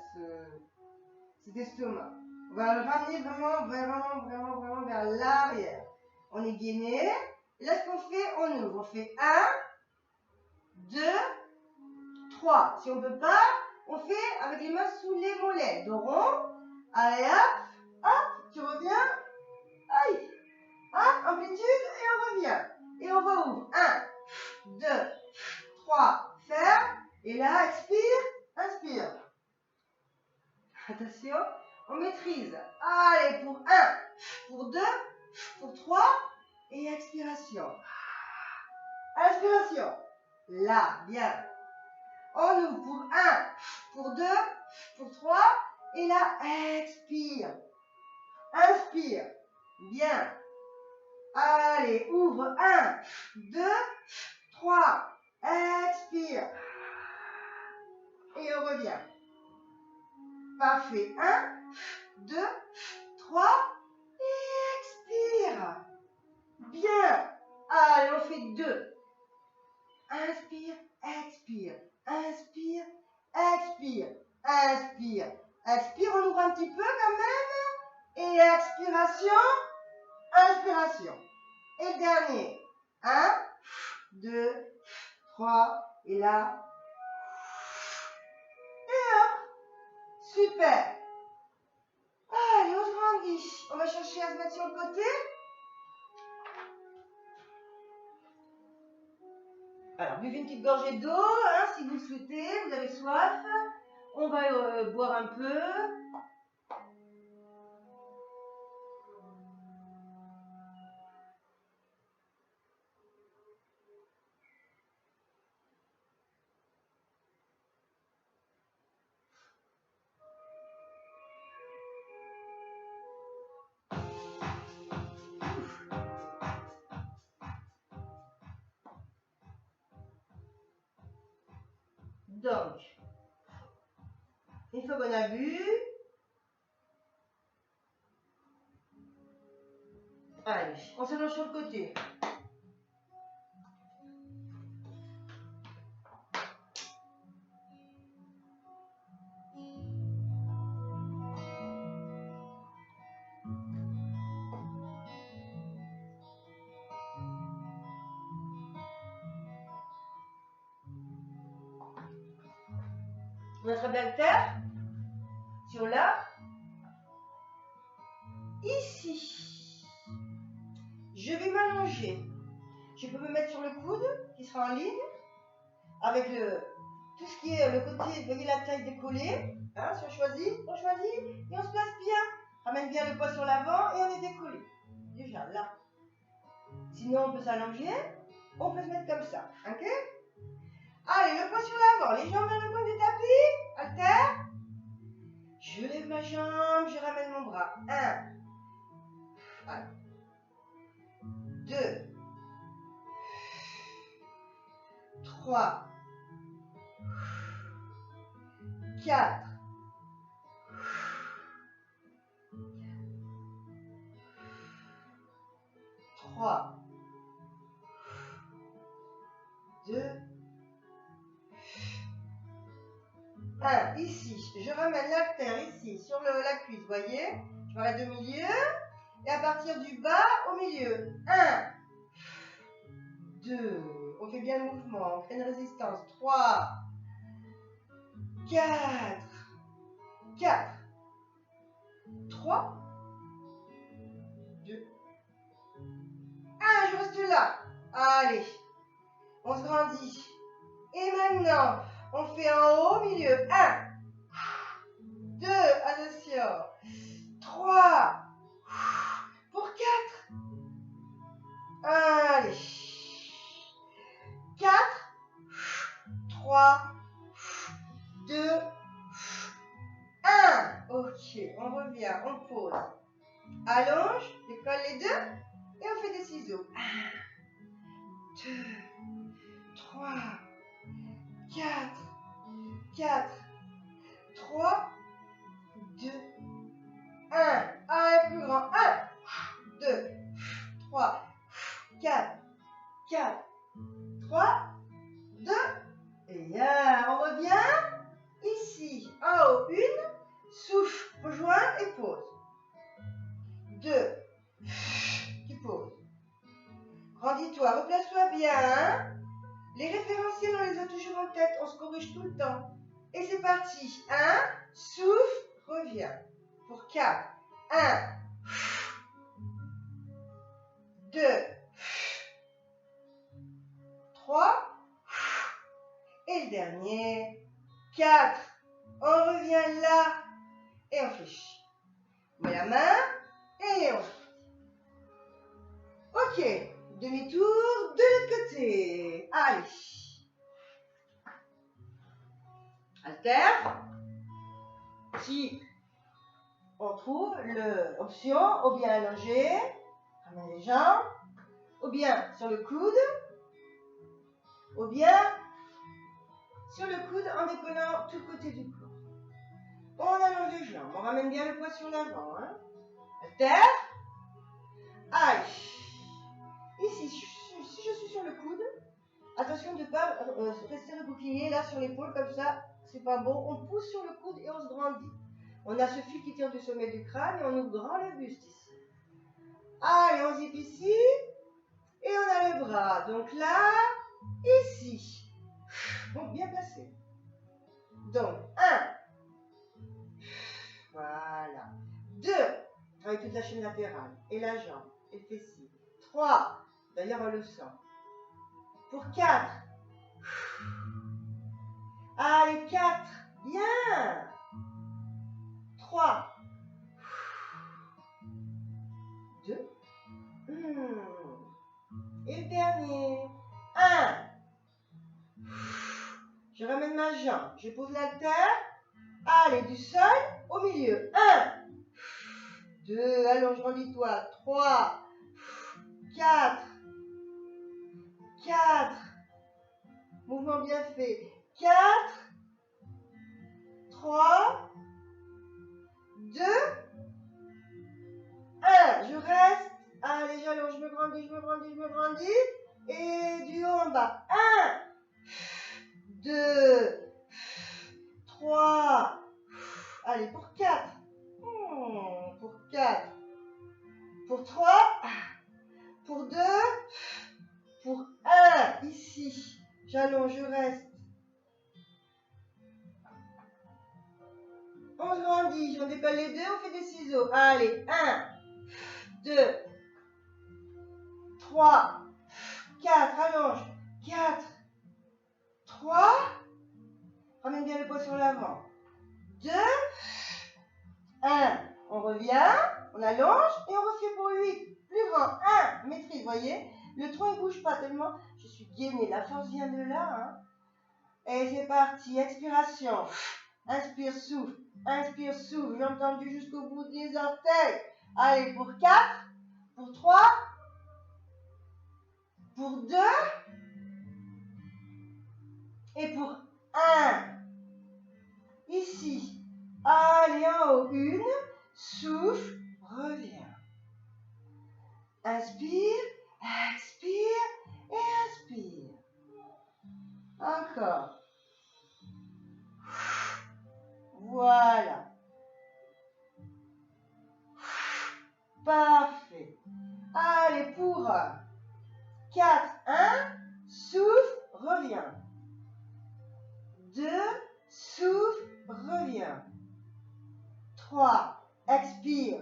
cet estomac. On va le ramener vraiment vers l'arrière. On est gainé. Et là, ce qu'on fait, on ouvre. On fait 1, 2, 3. Si on ne peut pas, on fait avec les mains sous les mollets. Dos rond. Allez, hop, tu reviens. Aïe. Hop, amplitude et on revient. Et on rouvre. 1, 2, 3, ferme. Et là, expire, inspire. Attention, on maîtrise. Allez, pour 1, pour 2, pour 3. Et expiration. Inspiration. Là, bien. On ouvre pour 1, pour 2, pour 3. Et là, expire. Inspire. Bien. Allez, ouvre 1, 2, 3. Expire. Et on revient. Parfait. 1, 2, 3. Et expire. Bien. Allez, on fait 2. Inspire, expire. Inspire, expire. Inspire. Expire, on ouvre un petit peu quand même. Et expiration. Inspiration. Et dernier. 1, 2, 3. Et là. Et hop. Super. Allez, on se grandit. On va chercher à se mettre sur le côté. Alors, buvez une petite gorgée d'eau, hein, si vous le souhaitez, vous avez soif. On va boire un peu. Donc, une fois qu'on a bu, allez, on s'allonge sur le côté. On va attraper la terre sur là. Ici, je vais m'allonger. Je peux me mettre sur le coude qui sera en ligne avec tout ce qui est le côté, vous voyez la taille décollée. Hein, si on choisit et on se place bien. Ramène bien le poids sur l'avant et on est décollé. Déjà là. Sinon, on peut s'allonger. On peut se mettre comme ça. Ok? Allez, le poids sur l'avant. Les jambes vers le coin du tapis. Haltère. Je lève ma jambe. Je ramène mon bras. 1. Allez. 2. 3. 4. 3. 2. 1. Ici, je ramène l'artère ici, sur la cuisse, vous voyez? Je m'arrête au milieu. Et à partir du bas, au milieu. 1. 2. On fait bien le mouvement, on fait une résistance. 3. 4. 4. 3. 2. 1. Je reste là. Allez. On se grandit. Et maintenant, on fait en haut, au milieu. 1. 2. Attention. 3. Pour 4. Allez. 4. 3. 2. 1. Ok, on revient, on pose. Allonge, décolle les deux. Et on fait des ciseaux. 1, 2, 3, 4, 4, 3, 2, 1. Allez, plus grand. 1, 2, 3, 4, 4, 3, 2. Et 1. On revient ici, en haut. Les référentiels, on les a toujours en tête, on se corrige tout le temps. Et c'est parti. 1, souffle, reviens. Pour 4. 1, 2, 3. Et le dernier. 4. On revient là. Et on fléchit. On met la main et on fait. Ok. Demi-tour de l'autre côté. Allez. Alterne. Si on trouve l'option, ou bien allongé, ramène les jambes, ou bien sur le coude, ou bien sur le coude en décollant tout côté du corps. On allonge les jambes, on ramène bien le poids sur l'avant. Hein. Alterne. Allez. Ici, si je suis sur le coude, attention de ne pas rester reboucliné là sur l'épaule comme ça, c'est pas bon. On pousse sur le coude et on se grandit. On a ce fil qui tire du sommet du crâne et on ouvre grand le buste ici. Allez, on zip ici et on a le bras. Donc là, ici. Donc bien placé. Donc 1. Voilà. 2. Avec toute la chaîne latérale et la jambe et le fessier. 3. D'ailleurs, on le sent. Pour 4. Allez, 4. Bien. 3. 2. Et le dernier. 1. Je ramène ma jambe. Je pose l'haltère. Allez, du sol au milieu. 1. 2. Allonge, rendis-toi. 3. 4. 4. Mouvement bien fait. 4. 3. 2. 1. Je reste. Allez, j'allonge, je me grandis, je me grandis, je me grandis. Et du haut en bas. 1. 2. 3. Allez, pour 4. Pour 4. Pour 3. Pour 2. Pour 1. Ici. J'allonge, je reste. On se grandit. On décolle les deux, on fait des ciseaux. Allez, 1. 2. 3. 4. Allonge. 4. 3. Ramène bien le poids sur l'avant. 2. 1. On revient. On allonge et on refait pour 8. Plus grand. 1. Maîtrise, voyez. Le tronc ne bouge pas tellement. Je suis gainée. La force vient de là. Hein. Et c'est parti. Expiration. Inspire, souffle. Inspire, souffle. J'ai entendu jusqu'au bout des orteils. Allez, pour 4. Pour 3. Pour 2. Et pour 1. Ici. Allez, en haut. 1. Souffle. Reviens. Inspire. Expire. Et inspire. Encore. Voilà. Parfait. Allez, pour 4, 1, souffle, reviens. 2, souffle, reviens. 3, expire.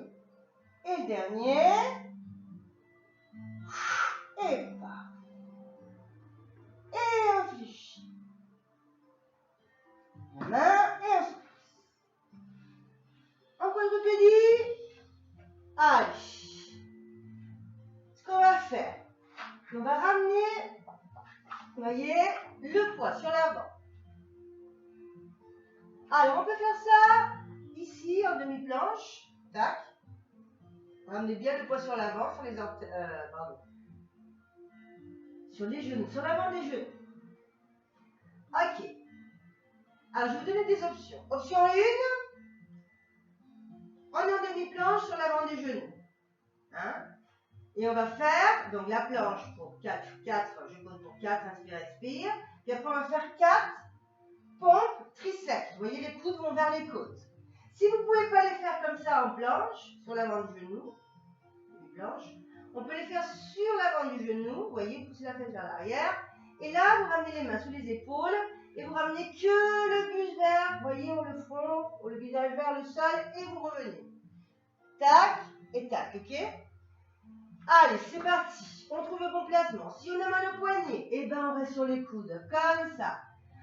Et le dernier. Et part. Et on fléchit. La main et on se pousse. En quadrupédie. Allez. Ce qu'on va faire, on va ramener, vous voyez, le poids sur l'avant. Alors, on peut faire ça ici en demi-planche. Tac. Ramenez bien le poids sur l'avant, sur les sur les genoux, sur l'avant des genoux. Ok. Alors, je vais vous donner des options. Option 1, on est en demi-planche sur l'avant des genoux. Hein? Et on va faire donc la planche pour 4, je compte pour 4, inspire, expire. Puis après, on va faire 4 pompes triceps. Vous voyez, les coudes vont vers les côtes. Si vous ne pouvez pas les faire comme ça en planche, sur l'avant du genou, les planches, on peut les faire sur l'avant du genou. Vous voyez, pousser la tête vers l'arrière. Et là, vous ramenez les mains sous les épaules et vous ramenez que le buste vers, vous voyez, le front, le visage vers le sol et vous revenez. Tac et tac, ok? Allez, c'est parti. On trouve le bon placement. Si on a mal au poignet, eh ben on reste sur les coudes, comme ça.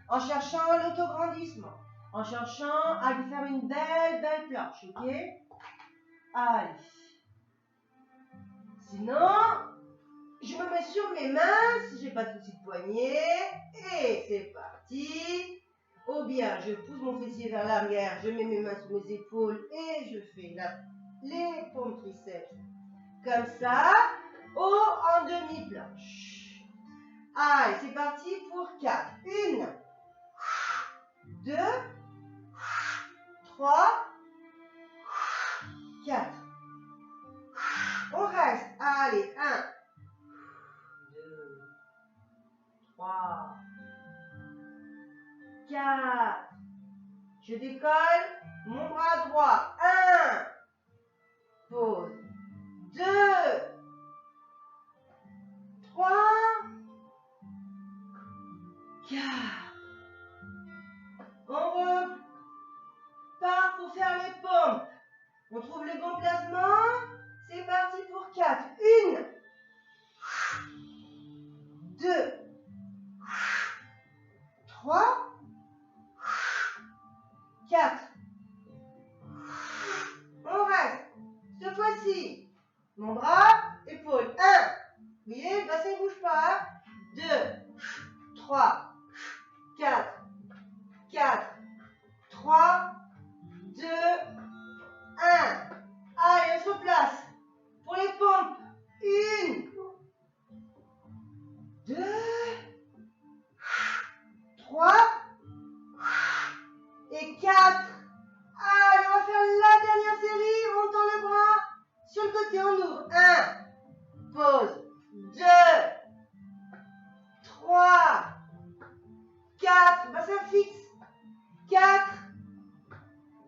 En cherchant l'autograndissement. En cherchant à lui faire une belle planche, ok? Allez. Sinon, je me mets sur mes mains si j'ai pas de souci de poignet. Et c'est parti. Ou bien, je pousse mon fessier vers l'arrière, je mets mes mains sous mes épaules et je fais les paumes triceps. Comme ça. Ou en demi-planche. Allez, c'est parti pour 4. 1, 2, 3, 4. On reste. Allez, 1, 2, 3, 4. Je décolle. Mon bras droit. 1. Pause. 2. 3. 4. On repart pour faire les pompes. On trouve le bon placement. C'est parti pour 4. 1, 2, 3, 4. On reste. Cette fois-ci, mon bras, épaule. 1. Vous voyez, le bassin ne bouge pas. 2, 3, 4, 4, 3, 2, 1. Allez, on se replace. Pour les pompes. 1, 2, 3 et 4. Allez, on va faire la dernière série. On tend le bras. Sur le côté, on ouvre. 1. Pause. 2. 3. 4. Bassin fixe. 4.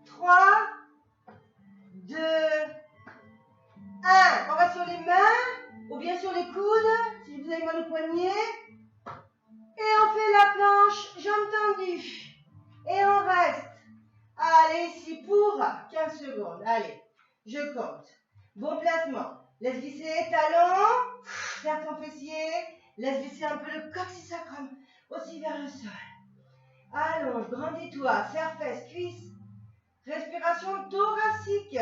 3. 2. 1. On va sur les mains ou bien sur les coudes si vous avez mal au poignet. Et on fait la planche, jambes tendues. Et on reste. Allez, ici pour 15 secondes. Allez, je compte. Bon placement. Laisse glisser talons. Serre ton fessier. Laisse glisser un peu le coccyx sacrum aussi vers le sol. Allonge, grandis-toi. Serre fesses, cuisses. Respiration thoracique.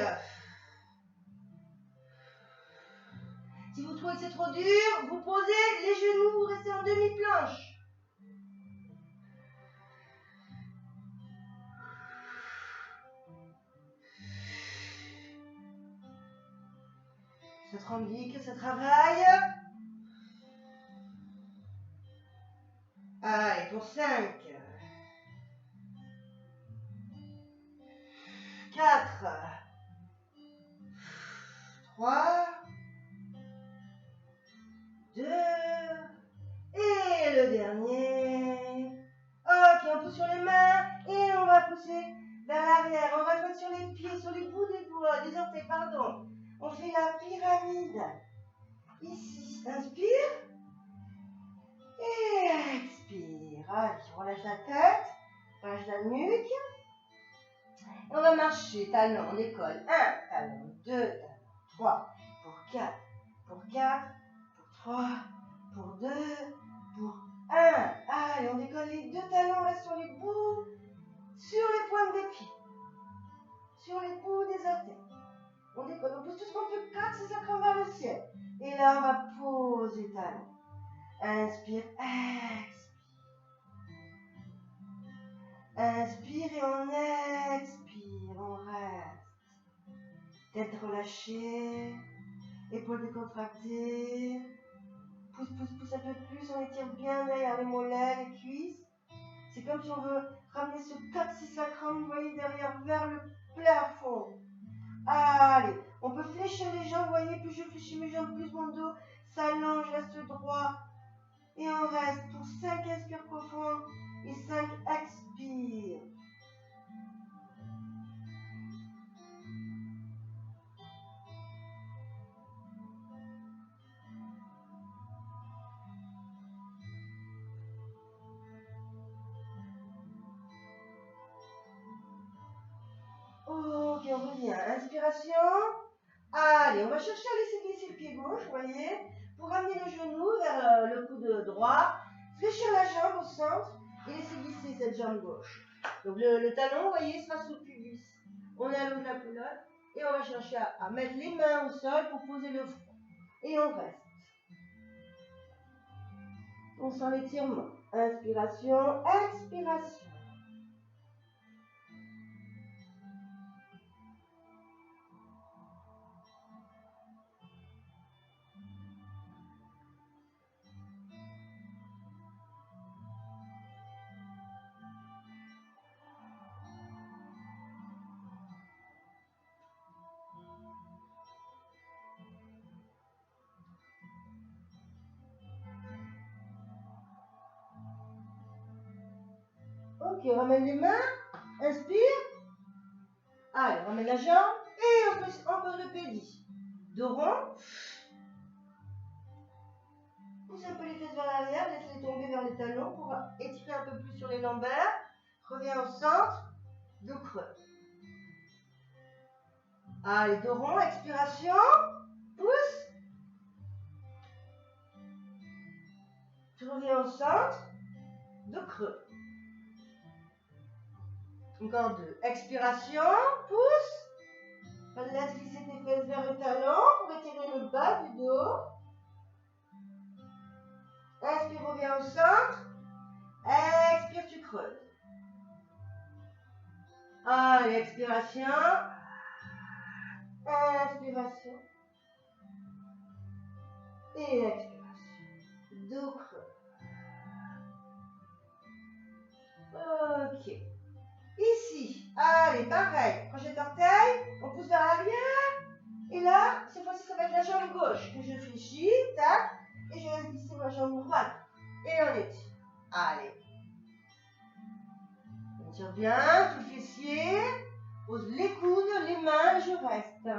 Si vous trouvez que c'est trop dur, vous posez les genoux, vous restez en demi-planche. Ça tranquille, ça travaille. Allez, pour 5, 4, 3, 2, et le dernier. Ok, on pousse sur les mains et on va pousser vers l'arrière. On va mettre sur les pieds, sur les bouts des doigts, des orteils, pardon. On fait la pyramide. Ici, inspire. Et expire. Allez, on relâche la tête, on relâche la nuque. Et on va marcher, talon, on décolle. 1, talon, 2, talon, 3, pour 4, pour 4, pour 3, pour 2, pour 1. Allez, on décolle les deux talons, on reste sur les bouts, sur les pointes des pieds, sur les bouts des orteils. On décolle, on pousse tout ce qu'on peut, 4, c'est sacré vers le ciel. Et là, on va poser talons. Inspire, expire. Inspire et on expire, on reste. Tête relâchée, épaules décontractées. Pousse, pousse, pousse un peu plus, on étire bien derrière les mollets, les cuisses. C'est comme si on veut ramener ce coccyx sacrum, vous voyez, derrière vers le plafond. Allez, on peut fléchir les jambes, vous voyez, plus je fléchis mes jambes, plus mon dos s'allonge, reste droit. Et on reste pour 5 inspires profondes et 5 expires. on revient. Inspiration. Allez, on va chercher à laisser glisser le pied gauche, vous voyez, pour ramener le genou vers le coude droit, fléchir la jambe au centre et laisser glisser cette jambe gauche. Donc le talon, vous voyez, sera sous le pubis. On allonge la culotte et on va chercher à mettre les mains au sol pour poser le front. Et on reste. On sent l'étirement. Inspiration, expiration. Ok, on ramène les mains. Inspire. Allez, on ramène la jambe et on pose le pédi. Dos rond. Pousse un peu les fesses vers l'arrière, laisse-les tomber vers les talons pour étirer un peu plus sur les lombaires. Reviens au centre. Dos creux. Allez, dos rond, expiration. Pousse. Tu reviens au centre. Dos creux. Encore deux. Expiration. Pousse. Laisse glisser tes fesses vers le talon pour étirer le bas du dos. Inspire, reviens au centre. Expire, tu creuses. Allez, expiration. Inspiration. Et expiration. Dos creux. Ok. Ici, allez, pareil. Crochet d'orteil, on pousse vers l'arrière. Et là, cette fois-ci, ça va être la jambe gauche que je fléchis, tac, et je laisse glisser ma jambe droite. Et on étire. Allez. On tire bien, tout le fessier. Pose les coudes, les mains, je reste.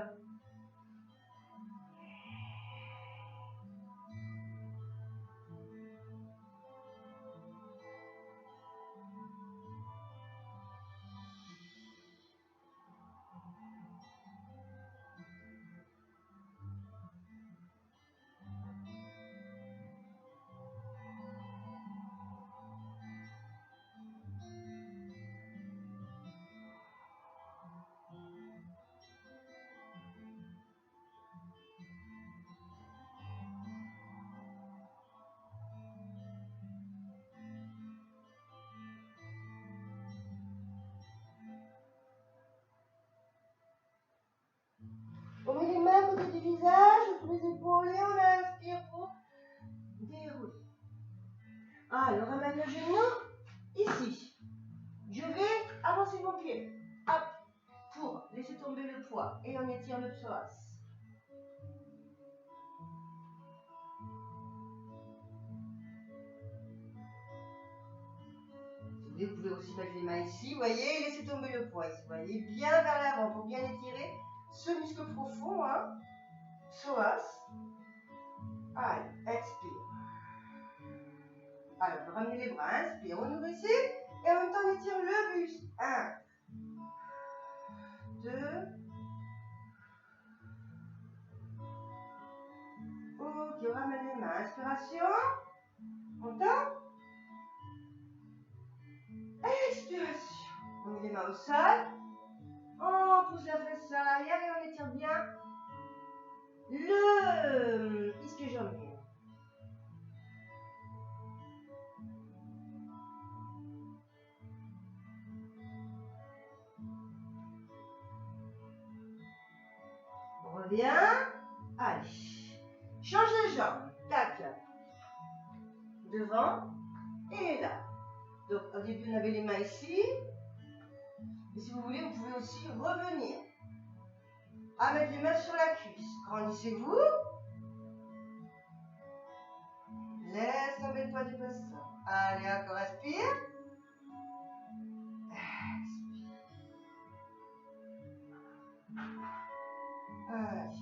On met les mains à côté du visage, sous les épaules et on inspire pour dérouler. Allez, on ramène le genou ici. Je vais avancer mon pied. Hop, pour laisser tomber le poids. Et on étire le psoas. Si vous pouvez aussi mettre les mains ici, vous voyez, et laisser tomber le poids ici. Vous voyez, bien vers l'avant pour bien étirer ce muscle profond, hein. Psoas. Allez, expire. Alors, on va ramener les bras, inspire, on ouvre ici, et en même temps on étire le buste. 1, 2, ok, on ramène les mains, inspiration, on tend, expiration, on met les mains au sol, on pousse la fesse à l'arrière et on étire bien le ischio-jambier. On revient, allez, change de jambe, tac, devant et là. Donc au début on avait les mains ici, et si vous voulez vous pouvez aussi revenir à mettre les mains sur la cuisse. Grandissez-vous, laisse tomber le poids du bassin. Allez, encore inspire.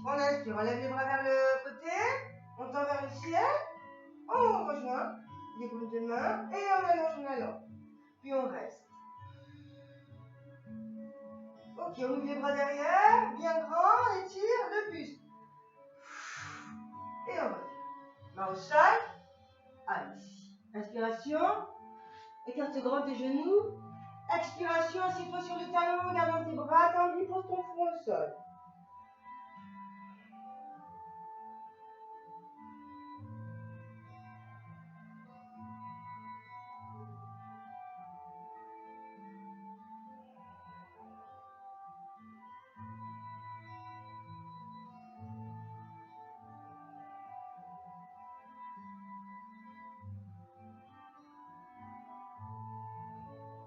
On inspire, on lève les bras vers le côté, on tend vers le ciel, on rejoint les paumes de main et on allonge en allant. Puis on reste. Ok, on ouvre les bras derrière, bien grand, on étire le buste. Et on revient. Main au sol. Allez. Inspiration. Écarte grand tes genoux. Expiration, assieds-toi sur le talon, garde tes bras tendus, pose ton front au sol.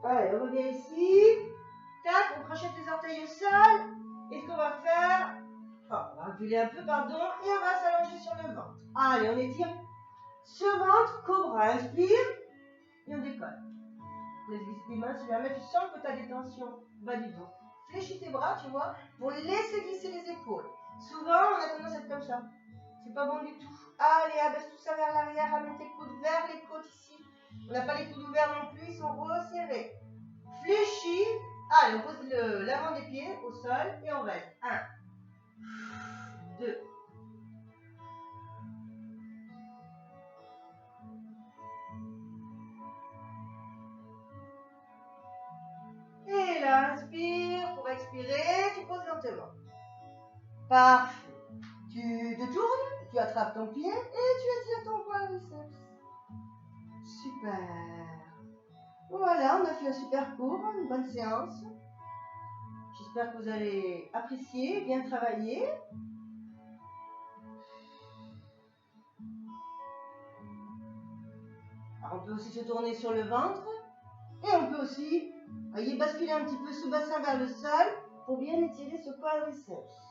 Allez, on revient ici. Tac, on crochette les orteils au sol. Et ce qu'on va faire, on va reculer un peu, pardon, et on va s'allonger sur le ventre. Allez, on étire ce ventre, cobra. Inspire, et on décolle. Les tes mains sur la main, tu sens que tu as des tensions bas du dos. Fléchis tes bras, tu vois, pour laisser glisser les épaules. Souvent, on a tendance à être comme ça. C'est pas bon du tout. Allez, abaisse tout ça vers l'arrière, ramène tes coudes vers les côtes ici. On n'a pas les coudes ouverts non plus, ils sont resserrés. Fléchis. Allez, on pose l'avant des pieds au sol et on reste. 1, 2. Et là, inspire. Pour expirer, tu poses lentement. Parfait. Tu te tournes, tu attrapes ton pied et tu étires ton quadriceps. Super. Voilà, on a fait un super cours, une bonne séance. J'espère que vous allez apprécier, bien travailler. Alors on peut aussi se tourner sur le ventre et on peut aussi, voyez, basculer un petit peu ce bassin vers le sol pour bien étirer ce quadriceps.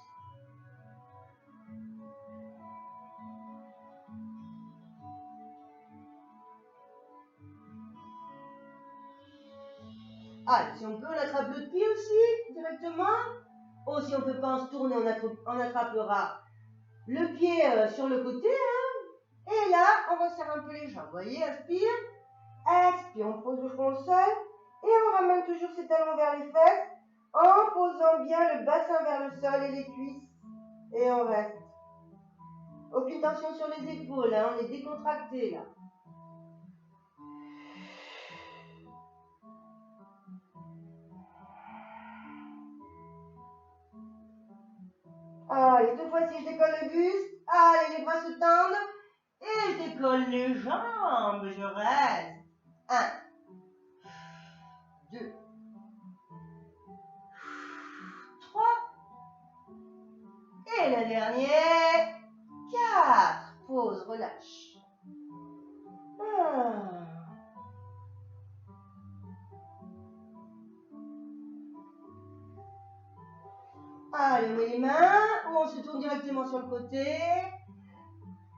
Allez, si on peut, on attrape le pied aussi directement. Ou si on ne peut pas se tourner, on attrapera le pied sur le côté. Hein. Et là, on resserre un peu les jambes. Vous voyez, inspire, expire, on pose le front au sol. Et on ramène toujours ses talons vers les fesses en posant bien le bassin vers le sol et les cuisses. Et on reste. Aucune tension sur les épaules, hein, on est décontracté là. Allez, deux fois si je décolle le buste. Allez, les bras se tendent. Et je décolle les jambes, je reste. 1, 2, 3. Et le dernier. 4. Pause, relâche. Allez, on met les mains, ou on se tourne directement sur le côté.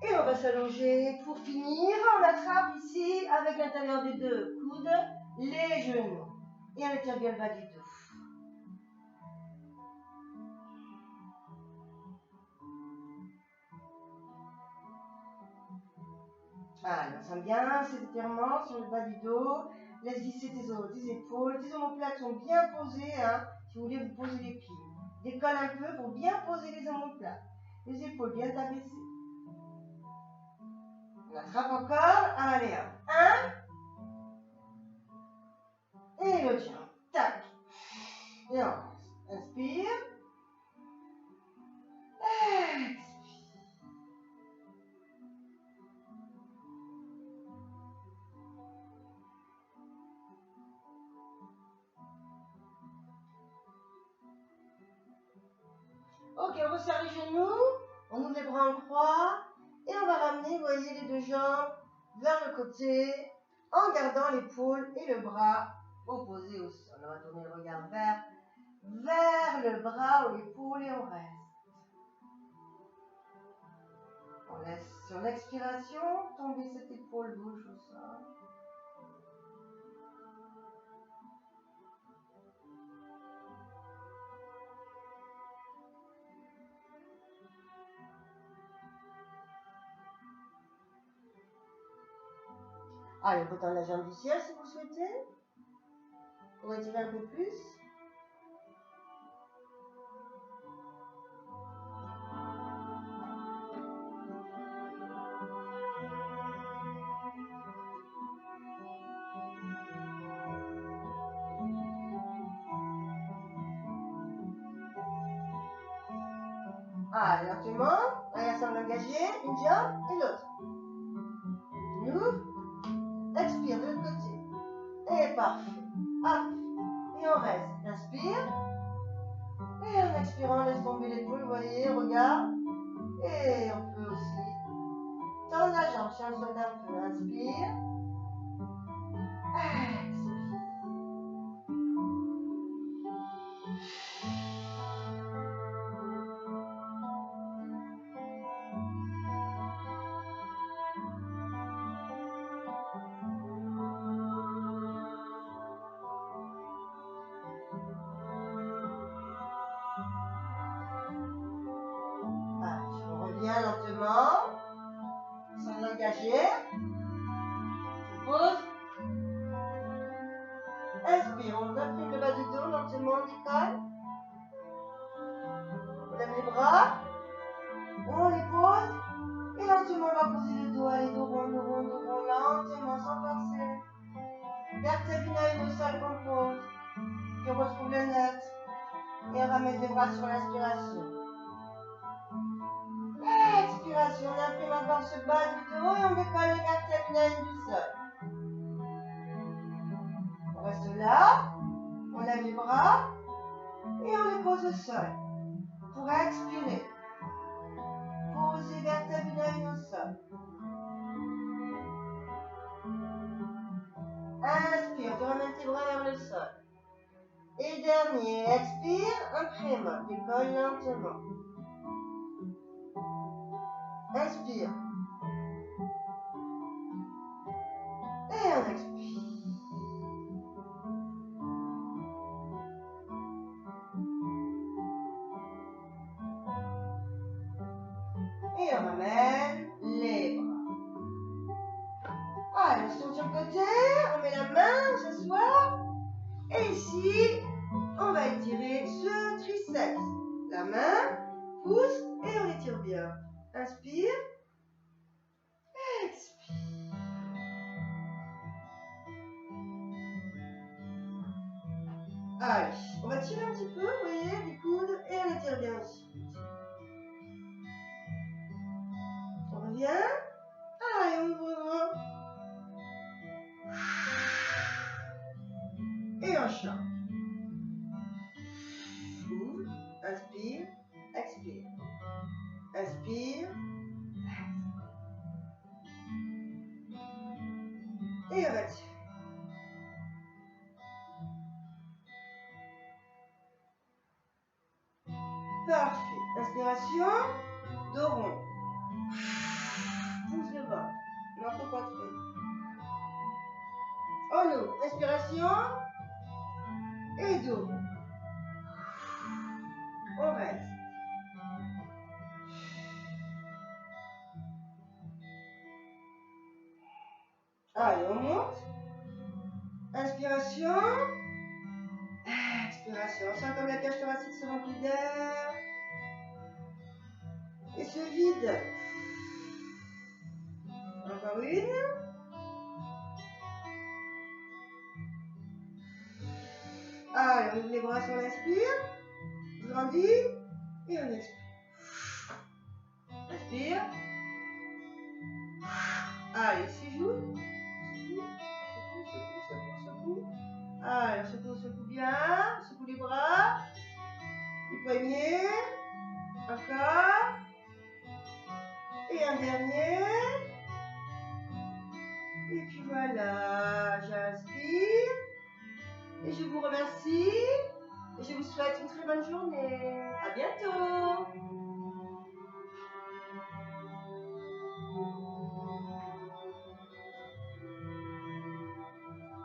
Et on va s'allonger. Pour finir, on attrape ici, avec l'intérieur des deux coudes, les genoux. Et on étire bien le bas du dos. Allez, on sent bien cet étirement sur le bas du dos. Laisse glisser tes épaules. Tes omoplates sont bien posées. Hein, si vous voulez vous poser les pieds. Décolle un peu pour bien poser les omoplates. Les épaules bien abaissées. On attrape encore. Allez, 1. Et le tien. Tac. Et on reste. Inspire. Expire. Ok, on resserre les genoux. On ouvre les bras en croix. Et on va ramener, vous voyez, les deux jambes vers le côté en gardant l'épaule et le bras opposés au sol. On va tourner le regard vers le bras ou l'épaule et on reste. On laisse sur l'expiration tomber cette épaule gauche au sol. Allez, on peut tendre la jambe du ciel si vous souhaitez. Pour étirer un peu plus. Allez, lentement. Allez, ensemble engagé. Une jambe et l'autre. Nous. Expire de l'autre côté. Et parfait. Hop. Et on reste. Inspire. Et en expirant, laisse tomber l'épaule. Vous voyez, regarde. Et on peut aussi tendre la jambe si on le souhaite un peu. Inspire. Expire. On revient lentement, sans engager. Je pose. Inspire, on imprime le bas du dos, lentement on décolle. On lève les bras. On les pose. Et lentement on va poser le dos. Allez, dos rond, lentement, sans forcer. Vertèbre au sol qu'on pose. Puis on retrouve le net. Et on ramène les bras sur l'inspiration. Expiration, on imprime encore ce bas du dos et on décolle les vertèbres du sol. On reste là, on lève les bras et on les pose au sol. Pour expirer, posez vertèbres au sol. Inspire, tu ramènes tes bras vers le sol. Et dernier, expire, imprime, décolle lentement. Inspire. Et on expire. Et on ramène les bras. Allez, on se tourne sur le côté, on met la main, on s'assoit. Et ici, on va étirer ce triceps. La main, pousse et on étire bien. Inspire. Expire. Allez, on va tirer un petit peu, vous voyez, les coudes, et on étire bien aussi. On revient. Allez, on ouvre. Et on chante. Ouvre, inspire, expire. Inspire. Et on va tirer. Parfait. Inspiration, dos rond. Pousse le bas. Notre poitrine. En nous. Inspiration. Et dos rond. On reste. Allez, on monte. Inspiration. Expiration. On sent comme la cage thoracique se remplit d'air. Et se vide. Encore une. Allez, on ouvre les bras sur l'inspire. On grandit. Et on expire. Inspire. Allez, 6 jours. Secoue. Allez, secoue bien. Secoue les bras. Les poignets. Encore. Et un dernier. Et puis voilà, j'inspire. Et je vous remercie. Et je vous souhaite une très bonne journée. À bientôt.